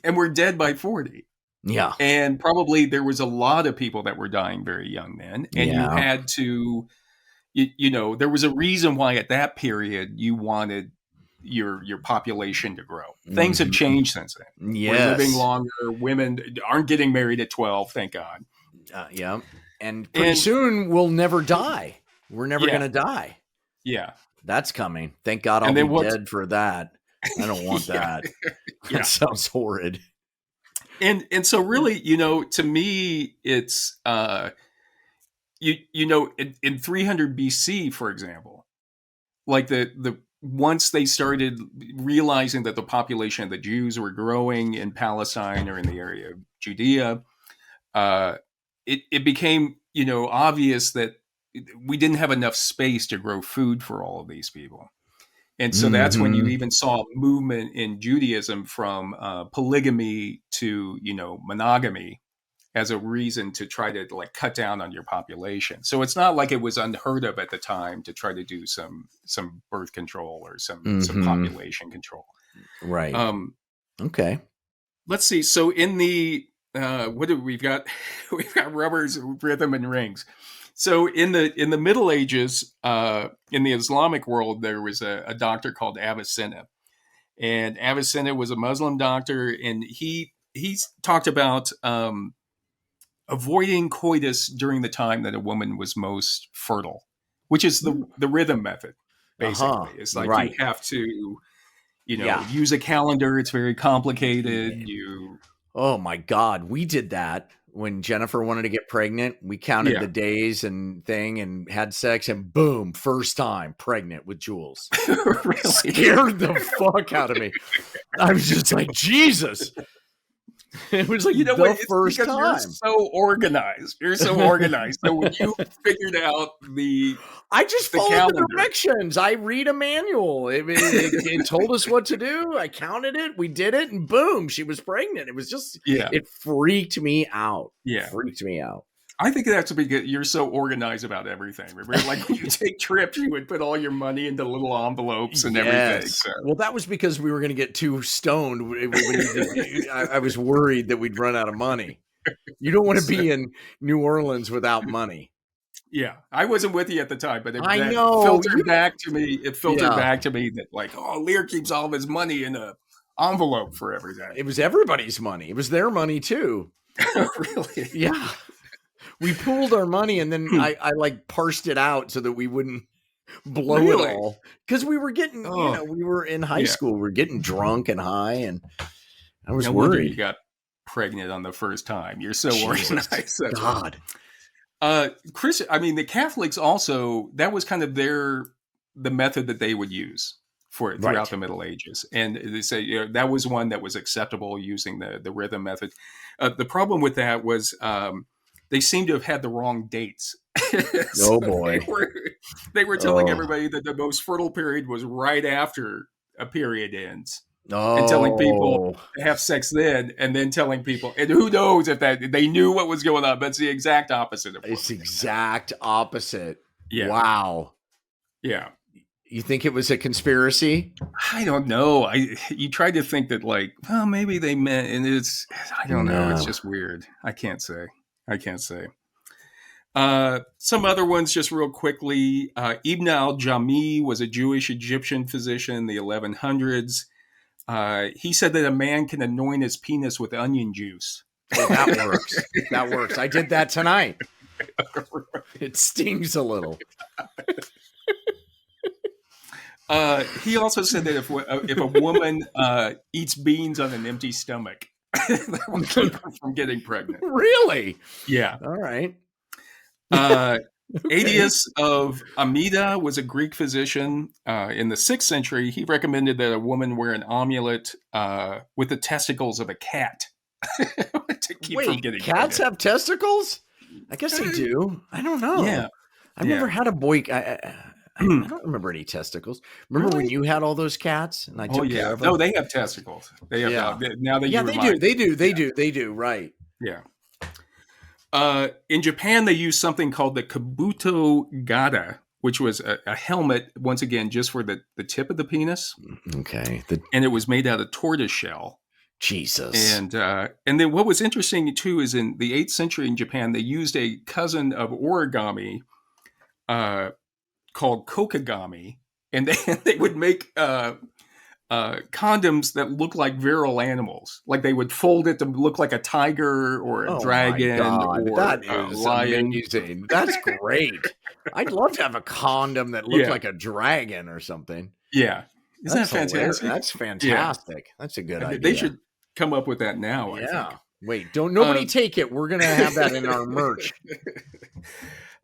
and were dead by 40. Yeah. And probably there was a lot of people that were dying very young then. And you had to, there was a reason why at that period you wanted your population to grow. Things have changed since then. Yes. We're living longer. Women aren't getting married at 12, thank God. And pretty soon we'll never die. We're never going to die. Yeah. That's coming. Thank God I'll be dead for that. I don't want that. That sounds horrid. And so really, to me, it's, in 300 BC, for example, like once they started realizing that the population of the Jews were growing in Palestine or in the area of Judea, it became, obvious that we didn't have enough space to grow food for all of these people. And so that's when you even saw a movement in Judaism from polygamy to, monogamy as a reason to try to like cut down on your population. So it's not like it was unheard of at the time to try to do some birth control or some population control. Right. Okay. Let's see. So in the what do we've got? We've got rubbers, rhythm, and rings. So in the Middle Ages, in the Islamic world, there was a doctor called Avicenna, and Avicenna was a Muslim doctor, and he talked about avoiding coitus during the time that a woman was most fertile, which is the rhythm method. Basically, it's like you have to, use a calendar. It's very complicated. Oh my God, we did that. When Jennifer wanted to get pregnant, we counted the days and had sex, and boom, first time pregnant with Jules. Really? Scared the fuck out of me. I was just like, Jesus. It was like first time. You're so organized. So when you figured out I just followed the directions. I read a manual. It told us what to do. I counted it. We did it, and boom, she was pregnant. It was just, it freaked me out. Yeah, freaked me out. I think that's because you're so organized about everything. Remember, like when you take trips, you would put all your money into little envelopes and everything. So. Well, that was because we were going to get too stoned. I was worried that we'd run out of money. You don't want to be in New Orleans without money. Yeah, I wasn't with you at the time, but I know. Filtered back to me. It filtered back to me that like, Lehr keeps all of his money in a envelope for everything. It was everybody's money. It was their money too. Really? Yeah. We pooled our money, and then I like parsed it out so that we wouldn't blow Really? it all, because we were getting, Oh, we were in high yeah. school. We were getting drunk and high, and I was No wonder worried. you got pregnant on the first time. You're so Jesus, organized. That's God. Chris, I mean, the Catholics also, that was kind of the method that they would use for throughout Right. the Middle Ages. And they say that was one that was acceptable, using the rhythm method. The problem with that was they seem to have had the wrong dates. So Oh boy. they were telling Oh. everybody that the most fertile period was right after a period ends. Oh. And telling people to have sex then, and then telling people, and who knows if that they knew what was going on, but it's the exact opposite of It's exact opposite. Yeah. Wow. Yeah. You think it was a conspiracy? I don't know. You tried to think that, like, well, maybe they meant, and I don't know. It's just weird. I can't say. Some other ones, just real quickly. Ibn al-Jami was a Jewish Egyptian physician in the 1100s. He said that a man can anoint his penis with onion juice. Oh, that works. That works. I did that tonight. It stings a little. He also said that if a woman eats beans on an empty stomach, that will keep her from getting pregnant. Really? Yeah. All right. Aetius of Amida was a Greek physician in the 6th century. He recommended that a woman wear an amulet with the testicles of a cat to keep from getting cats pregnant. have testicles? I guess they do. I don't know. Yeah. I've never had a boy. I don't remember any testicles. Remember when you had all those cats and I took care of them? No, they have testicles. They have now that yeah, they do. Right. Yeah. In Japan, they used something called the kabuto gata, which was a helmet, once again, just for the tip of the penis. Okay. And it was made out of tortoise shell. Jesus. And then what was interesting, too, is in the 8th century in Japan, they used a cousin of origami called kokigami. And they would make condoms that look like virile animals. Like they would fold it to look like a tiger or a dragon or that a is lion. amazing. That's great. I'd love to have a condom that looked like a dragon or something. Yeah. Isn't that fantastic? Hilarious. That's fantastic. Yeah. That's a good idea. They should come up with that now, I think. Wait, don't nobody take it. We're going to have that in our merch.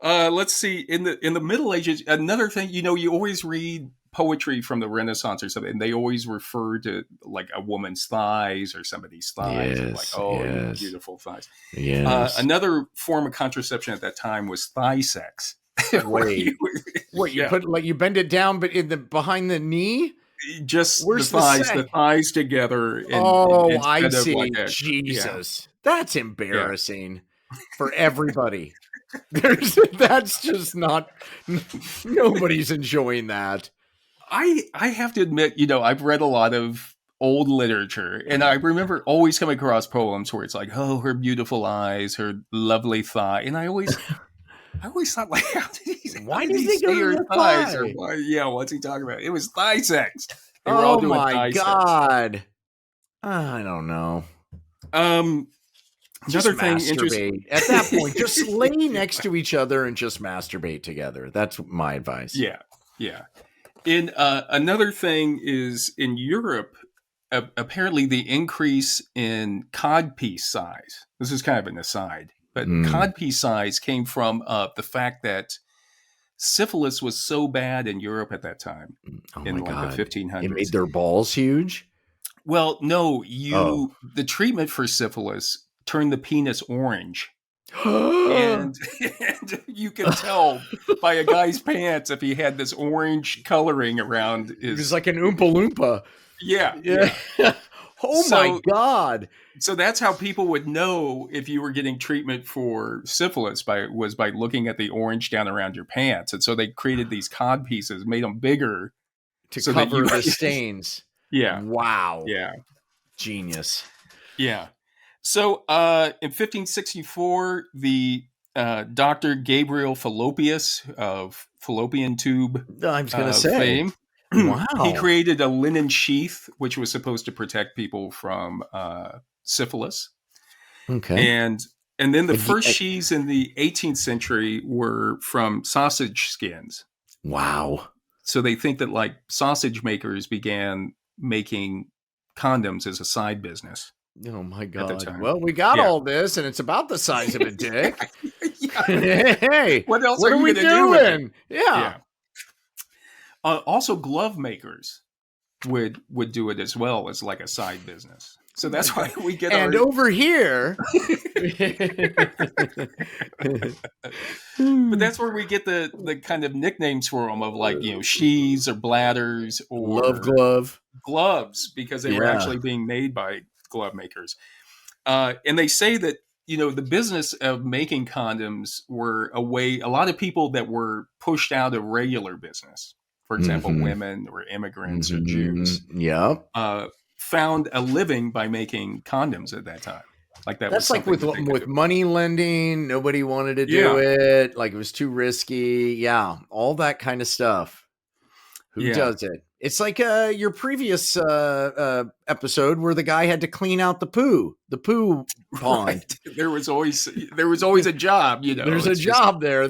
Let's see. In the Middle Ages, another thing, you always read poetry from the Renaissance or something, and they always refer to like a woman's thighs or somebody's thighs. Yes, like, beautiful thighs. Yes. Another form of contraception at that time was thigh sex. Wait, you put like you bend it down, but behind the knee? Just where's the thighs together. I see. Like Jesus, that's embarrassing for everybody. That's just not. Nobody's enjoying that. I have to admit, I've read a lot of old literature, and I remember always coming across poems where it's like, oh, her beautiful eyes, her lovely thigh, and I always thought, like, why did he go to the thighs? What's he talking about? It was thigh sex. Oh my God! I don't know. Another thing interesting at that point, just lay next to each other and just masturbate together. That's my advice. Yeah. In another thing is in Europe, apparently the increase in codpiece size. This is kind of an aside, but codpiece size came from the fact that syphilis was so bad in Europe at that time, the 1500s. It made their balls huge? Well, no, the treatment for syphilis turned the penis orange. and you can tell by a guy's pants if he had this orange coloring around his... It was like an Oompa Loompa. Yeah. My God. So that's how people would know if you were getting treatment for syphilis by looking at the orange down around your pants. And so they created these cod pieces, made them bigger to cover the stains. Yeah. Wow. Yeah. Genius. Yeah. So in 1564, the Dr. Gabriel Fallopius of fallopian tube fame, wow, he created a linen sheath, which was supposed to protect people from syphilis. Okay. And And then the first sheaths in the 18th century were from sausage skins. Wow. So they think that like sausage makers began making condoms as a side business. Oh my God. Well, we got all this and it's about the size of a dick. Hey, what else are we doing? Yeah. Also glove makers would do it as well as like a side business. So that's why we get over here. But that's where we get the kind of nicknames for them of like, sheaths or bladders or love gloves, because they were actually being made by glove makers. And they say that, the business of making condoms were a lot of people that were pushed out of regular business. For example, women or immigrants or Jews. Found a living by making condoms at that time. Like that's like with money lending. Nobody wanted to do it. Like it was too risky. Yeah, all that kind of stuff. Who does it? It's like your previous episode where the guy had to clean out the poo pond. Right. There was always a job. There's a job there.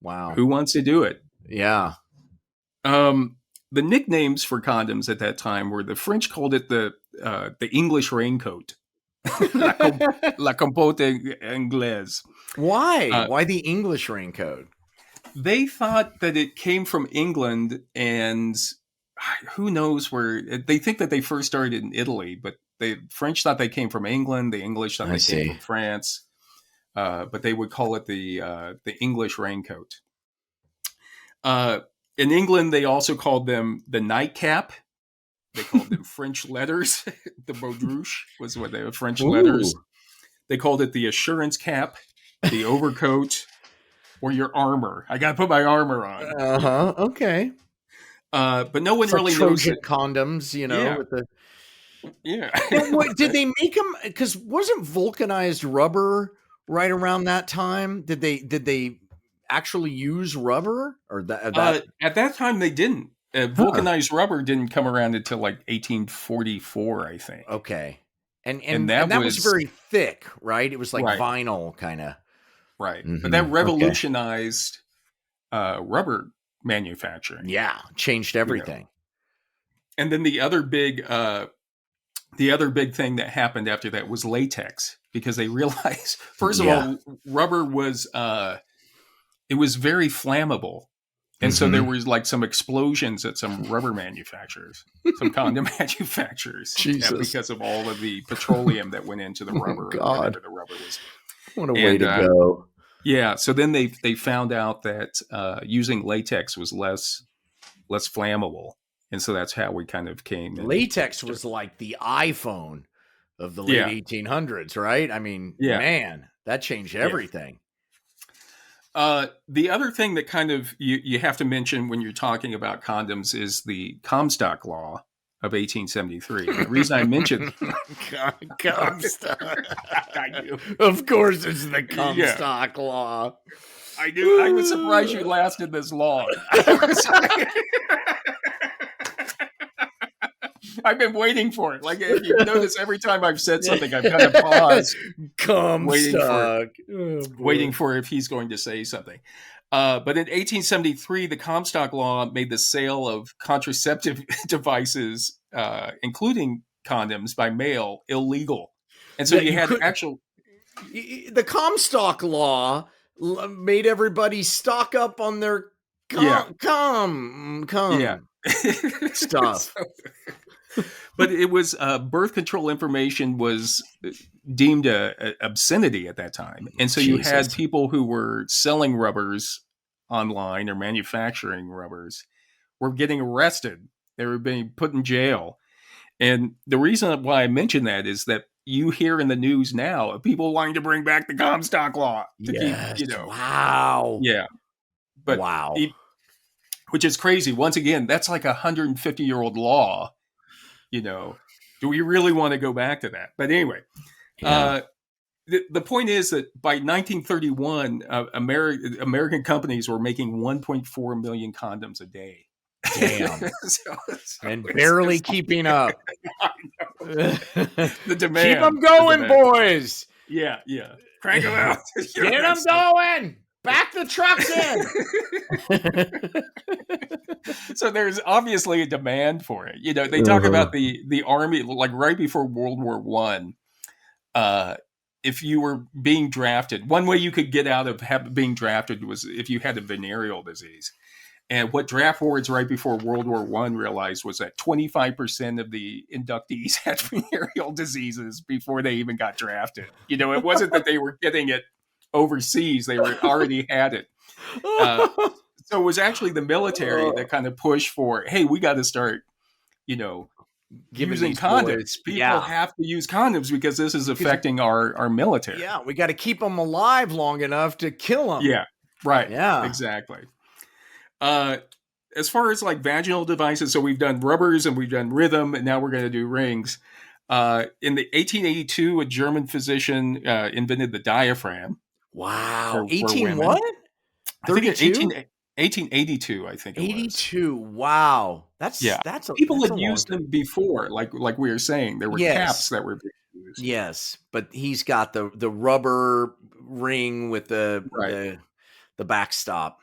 Wow. Who wants to do it? Yeah. The nicknames for condoms at that time were, the French called it the English raincoat, la compote anglaise. Why? Why the English raincoat? They thought that it came from England, and who knows where. They think that they first started in Italy, but the French thought they came from England. The English thought they came from France, but they would call it the English raincoat. In England, they also called them the nightcap. They called them French letters. The baudruche was what they were, French letters. They called it the assurance cap, the overcoat, or your armor. I got to put my armor on. Okay. But no one really knows it. Condoms, with the... Yeah. Did they make them? Because wasn't vulcanized rubber right around that time? Did they actually use rubber or that? At that time they didn't. Vulcanized rubber didn't come around until like 1844, I think. Okay. And that was very thick, right? It was like vinyl kind of. Right. But that revolutionized rubber manufacturing. Yeah, changed everything. And then the other big thing that happened after that was latex, because they realized, first of all, rubber was it was very flammable. And so there was like some explosions at some rubber manufacturers, some condom manufacturers, because of all of the petroleum that went into the rubber. God, the rubber was. What a way to go! Yeah, so then they found out that using latex was less flammable, and so that's how we kind of came. Latex was like the iPhone of the late 1800s, right? I mean, man, that changed everything. The other thing that kind of you have to mention when you're talking about condoms is the Comstock Law of 1873. The reason I mentioned Comstock, I do. Of course, it's the Comstock Law. I do. I was surprised you lasted this long. I've been waiting for it. Like, if you notice, every time I've said something, I've kind of paused, waiting for if he's going to say something. But in 1873, the Comstock Law made the sale of contraceptive devices, including condoms, by mail illegal. And so you had actual... The Comstock Law made everybody stock up on their stuff. But it was birth control information was deemed a obscenity at that time. And so you had people who were selling rubbers online or manufacturing rubbers were getting arrested. They were being put in jail. And the reason why I mention that is that you hear in the news now of people wanting to bring back the Comstock Law. Wow. Yeah. But wow. Which is crazy. Once again, that's like 150-year-old law. Do we really want to go back to that? But anyway, the point is that by 1931, American companies were making 1.4 million condoms a day. Damn. And barely keeping up. The demand. Keep them going, boys. Yeah, yeah. Crank them out. You know, Get them that stuff. going. Back the trucks in. So there's obviously a demand for it. You know, they talk about the army, like right before World War One. If you were being drafted, one way you could get out of being drafted was if you had a venereal disease. And what draft boards right before World War One realized was that 25% of the inductees had venereal diseases before they even got drafted. You know, it wasn't that they were getting it overseas; they were already had it. So it was actually the military that kind of pushed for, hey, we got to start, you know, using condoms. Boys, People have to use condoms because this is affecting our military. Yeah, we got to keep them alive long enough to kill them. Yeah, right. Yeah, exactly. As far as like vaginal devices, so we've done rubbers and we've done rhythm, and now we're going to do rings. In the 1882, a German physician invented the diaphragm. Wow. For 18 women. what? 32? 1882, I think it was. 82. Wow. That's people that's had used them before, like we were saying. There were caps that were being used. Yes, but he's got the rubber ring with the backstop.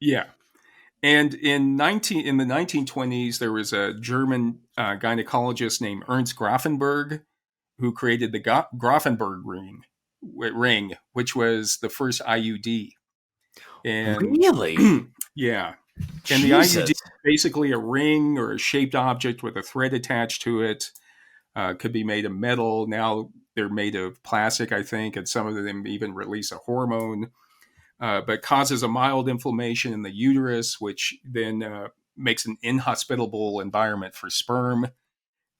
Yeah. And in the 1920s, there was a German gynecologist named Ernst Grafenberg who created the Grafenberg ring, which was the first IUD. And really? Yeah. And the IUD is basically a ring or a shaped object with a thread attached to it. Could be made of metal. Now they're made of plastic, I think, and some of them even release a hormone. But causes a mild inflammation in the uterus, which then makes an inhospitable environment for sperm.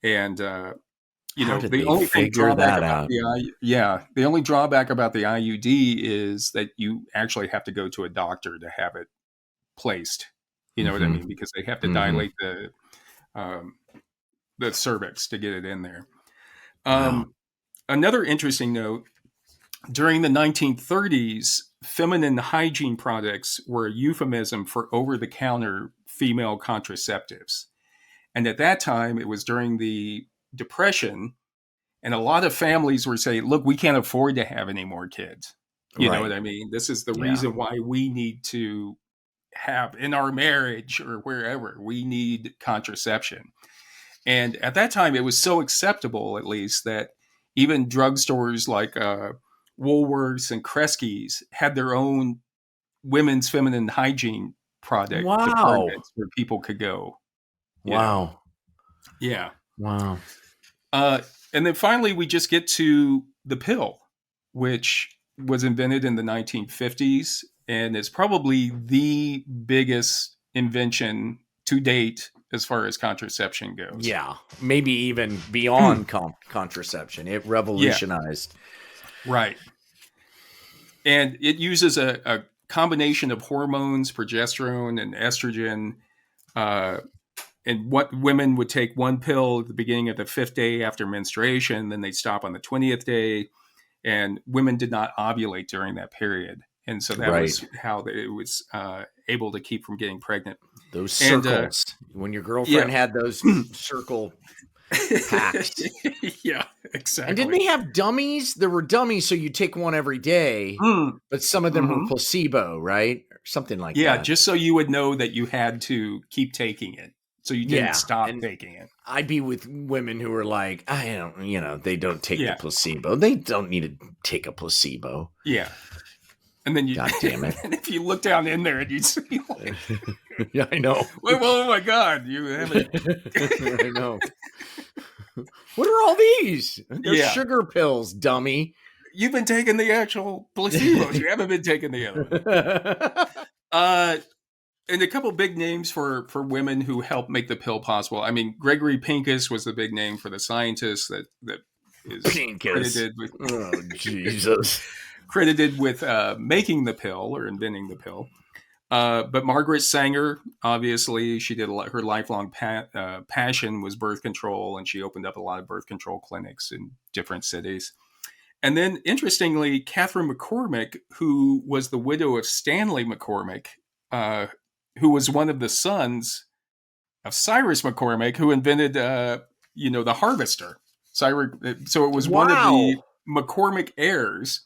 And the only drawback about the only drawback about the IUD is that you actually have to go to a doctor to have it placed. You know what I mean? Because they have to dilate the cervix to get it in there. Another interesting note: during the 1930s, feminine hygiene products were a euphemism for over-the-counter female contraceptives. And at that time, it was during the Depression, and a lot of families were saying, look, we can't afford to have any more kids. You know what I mean? This is the reason why we need to have, in our marriage or wherever, we need contraception. And at that time, it was so acceptable, at least, that even drugstores like Woolworths and Kresge's had their own women's feminine hygiene product departments where people could go. Wow. Yeah. Wow. And then finally, we just get to the pill, which was invented in the 1950s and is probably the biggest invention to date as far as contraception goes. Yeah. Maybe even beyond contraception. It revolutionized. Yeah. Right. And it uses a combination of hormones, progesterone and estrogen. And what women would take one pill at the beginning of the 5th day after menstruation, then they'd stop on the 20th day. And women did not ovulate during that period. And so that was how it was able to keep from getting pregnant. Those circles. When your girlfriend had those circle packs. Yeah, exactly. And didn't they have dummies? There were dummies, so you take one every day, but some of them were placebo, right? Or something like that. Yeah, just so you would know that you had to keep taking it. So you didn't stop taking it. I'd be with women who were like, they don't take the placebo. They don't need to take a placebo. Yeah. And then God damn it. And if you look down in there and you see like, yeah, I know. Well, oh my God, you haven't. I know. What are all these? They're sugar pills, dummy. You've been taking the actual placebos. You haven't been taking the other. And a couple big names for women who helped make the pill possible. I mean, Gregory Pincus was the big name for the scientist that is credited with. Oh, Jesus. Credited with making the pill or inventing the pill. But Margaret Sanger, obviously, she did her lifelong passion was birth control, and she opened up a lot of birth control clinics in different cities. And then, interestingly, Catherine McCormick, who was the widow of Stanley McCormick, who was one of the sons of Cyrus McCormick, who invented, the harvester. So it was one of the McCormick heirs,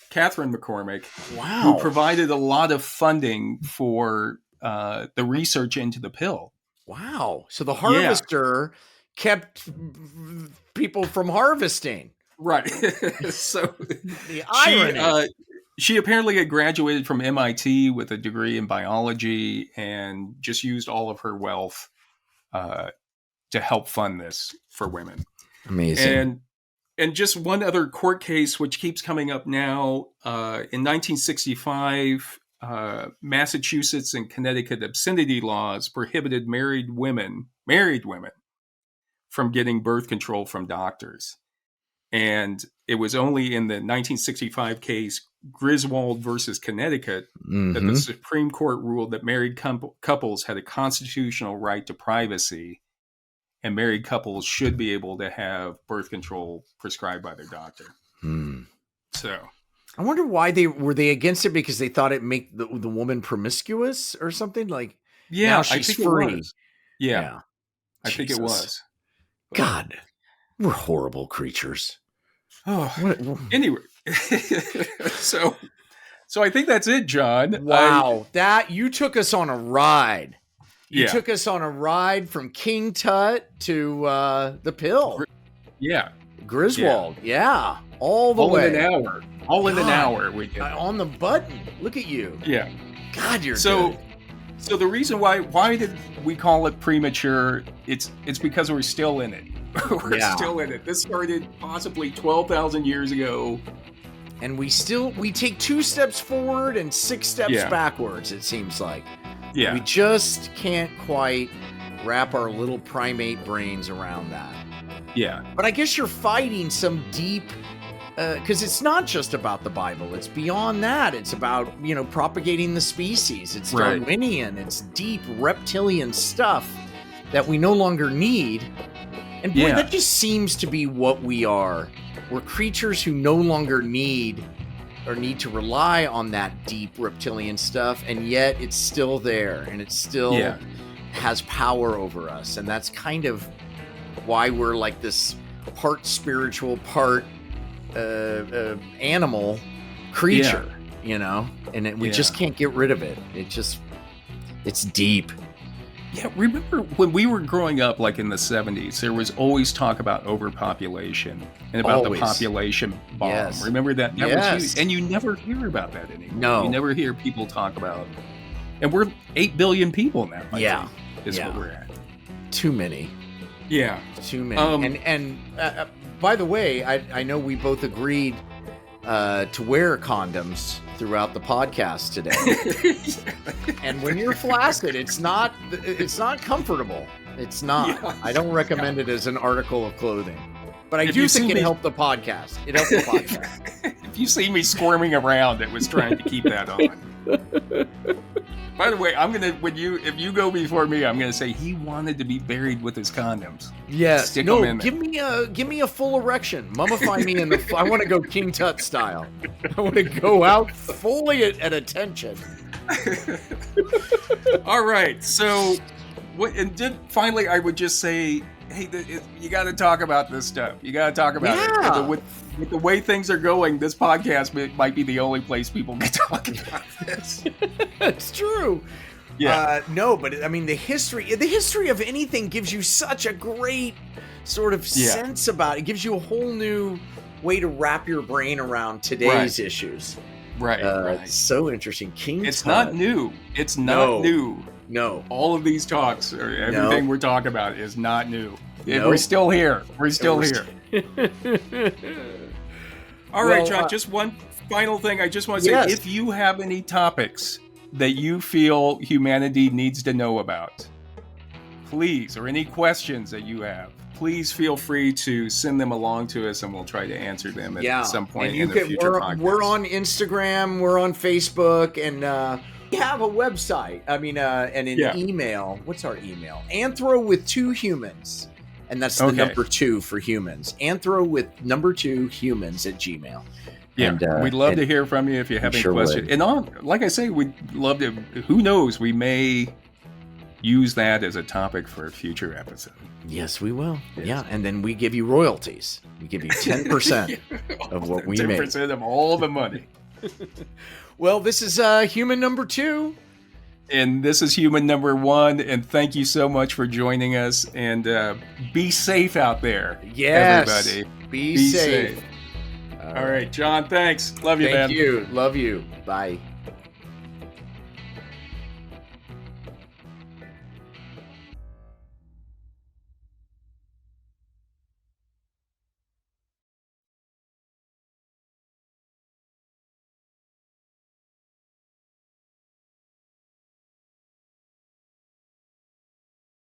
Catherine McCormick, Wow. who provided a lot of funding for the research into the pill. Wow. So the harvester kept people from harvesting. Right. So the irony. She apparently had graduated from MIT with a degree in biology and just used all of her wealth to help fund this for women. Amazing. And just one other court case, which keeps coming up now, in 1965, Massachusetts and Connecticut obscenity laws prohibited married women from getting birth control from doctors. And it was only in the 1965 case, Griswold versus Connecticut, that the Supreme Court ruled that married couples had a constitutional right to privacy, and married couples should be able to have birth control prescribed by their doctor. So I wonder why were they against it, because they thought it make the woman promiscuous or something? Like, now she's free. Yeah. I think it was. God, we're horrible creatures. Oh, anyway, so I think that's it, John. Wow, you took us on a ride. You took us on a ride from King Tut to the pill. Griswold. Yeah. All the way. In an hour. In an hour. We did. On the button. Look at you. Yeah. God, you're good. So the reason why did we call it premature? It's because we're still in it. We're still in it. This started possibly 12,000 years ago. And we take 2 steps forward and 6 steps backwards, it seems like. Yeah. We just can't quite wrap our little primate brains around that. Yeah. But I guess you're fighting some deep, because it's not just about the Bible. It's beyond that. It's about, propagating the species. It's Darwinian. It's deep reptilian stuff that we no longer need. And boy, that just seems to be what we are. We're creatures who no longer need to rely on that deep reptilian stuff, and yet it's still there, and it still has power over us. And that's kind of why we're like this part spiritual, part animal creature, and we just can't get rid of it. It's deep. Yeah, remember when we were growing up, like in the 70s, there was always talk about overpopulation and about the population bomb. Yes. Remember that? That was huge. And you never hear about that anymore. No. You never hear people talk about, and we're 8 billion people now, I think, is what we're at. Too many. Yeah. Too many. And by the way, I know we both agreed to wear condoms throughout the podcast today. And when you're flaccid, it's not comfortable. It's not. Yeah. I don't recommend it as an article of clothing. But I do think it helped the podcast. It helped the podcast. If you see me squirming around, it was trying to keep that on. By the way, if you go before me, I'm gonna say he wanted to be buried with his condoms. Yes. Stick them in there. Give me a full erection. Mummify me in the. I want to go King Tut style. I want to go out fully at attention. All right. So, finally, I would just say, hey, you got to talk about this stuff. You got to talk about it. With the way things are going, this podcast might be the only place people can talk about this. It's true. Yeah. No, but I mean, the history of anything gives you such a great sort of sense about it. It gives you a whole new way to wrap your brain around today's issues. Right. It's so interesting. It's not new. It's not new. No. All of these talks, or everything we're talking about, is not new. Nope. We're still here. We're still here. All right, John, just one final thing. I just want to say, if you have any topics that you feel humanity needs to know about, please, or any questions that you have, please feel free to send them along to us, and we'll try to answer them at some point in the future podcast. We're on Instagram, we're on Facebook, and we have a website. I mean, and an email. What's our email? Anthro with 2 humans. And that's the number 2 for humans. Anthro with number 2 humans at Gmail. Yeah, and, we'd love to hear from you if you have any questions. And like I say, we'd love to. Who knows? We may use that as a topic for a future episode. Yes, we will. Yes. Yeah, and then we give you royalties. We give you 10% of what we make. 10% of all the money. Well, this is human number 2. And this is human number 1. And thank you so much for joining us. And be safe out there, everybody. Be safe. All right, John, thanks. Love you, man. Thank you. Love you. Bye.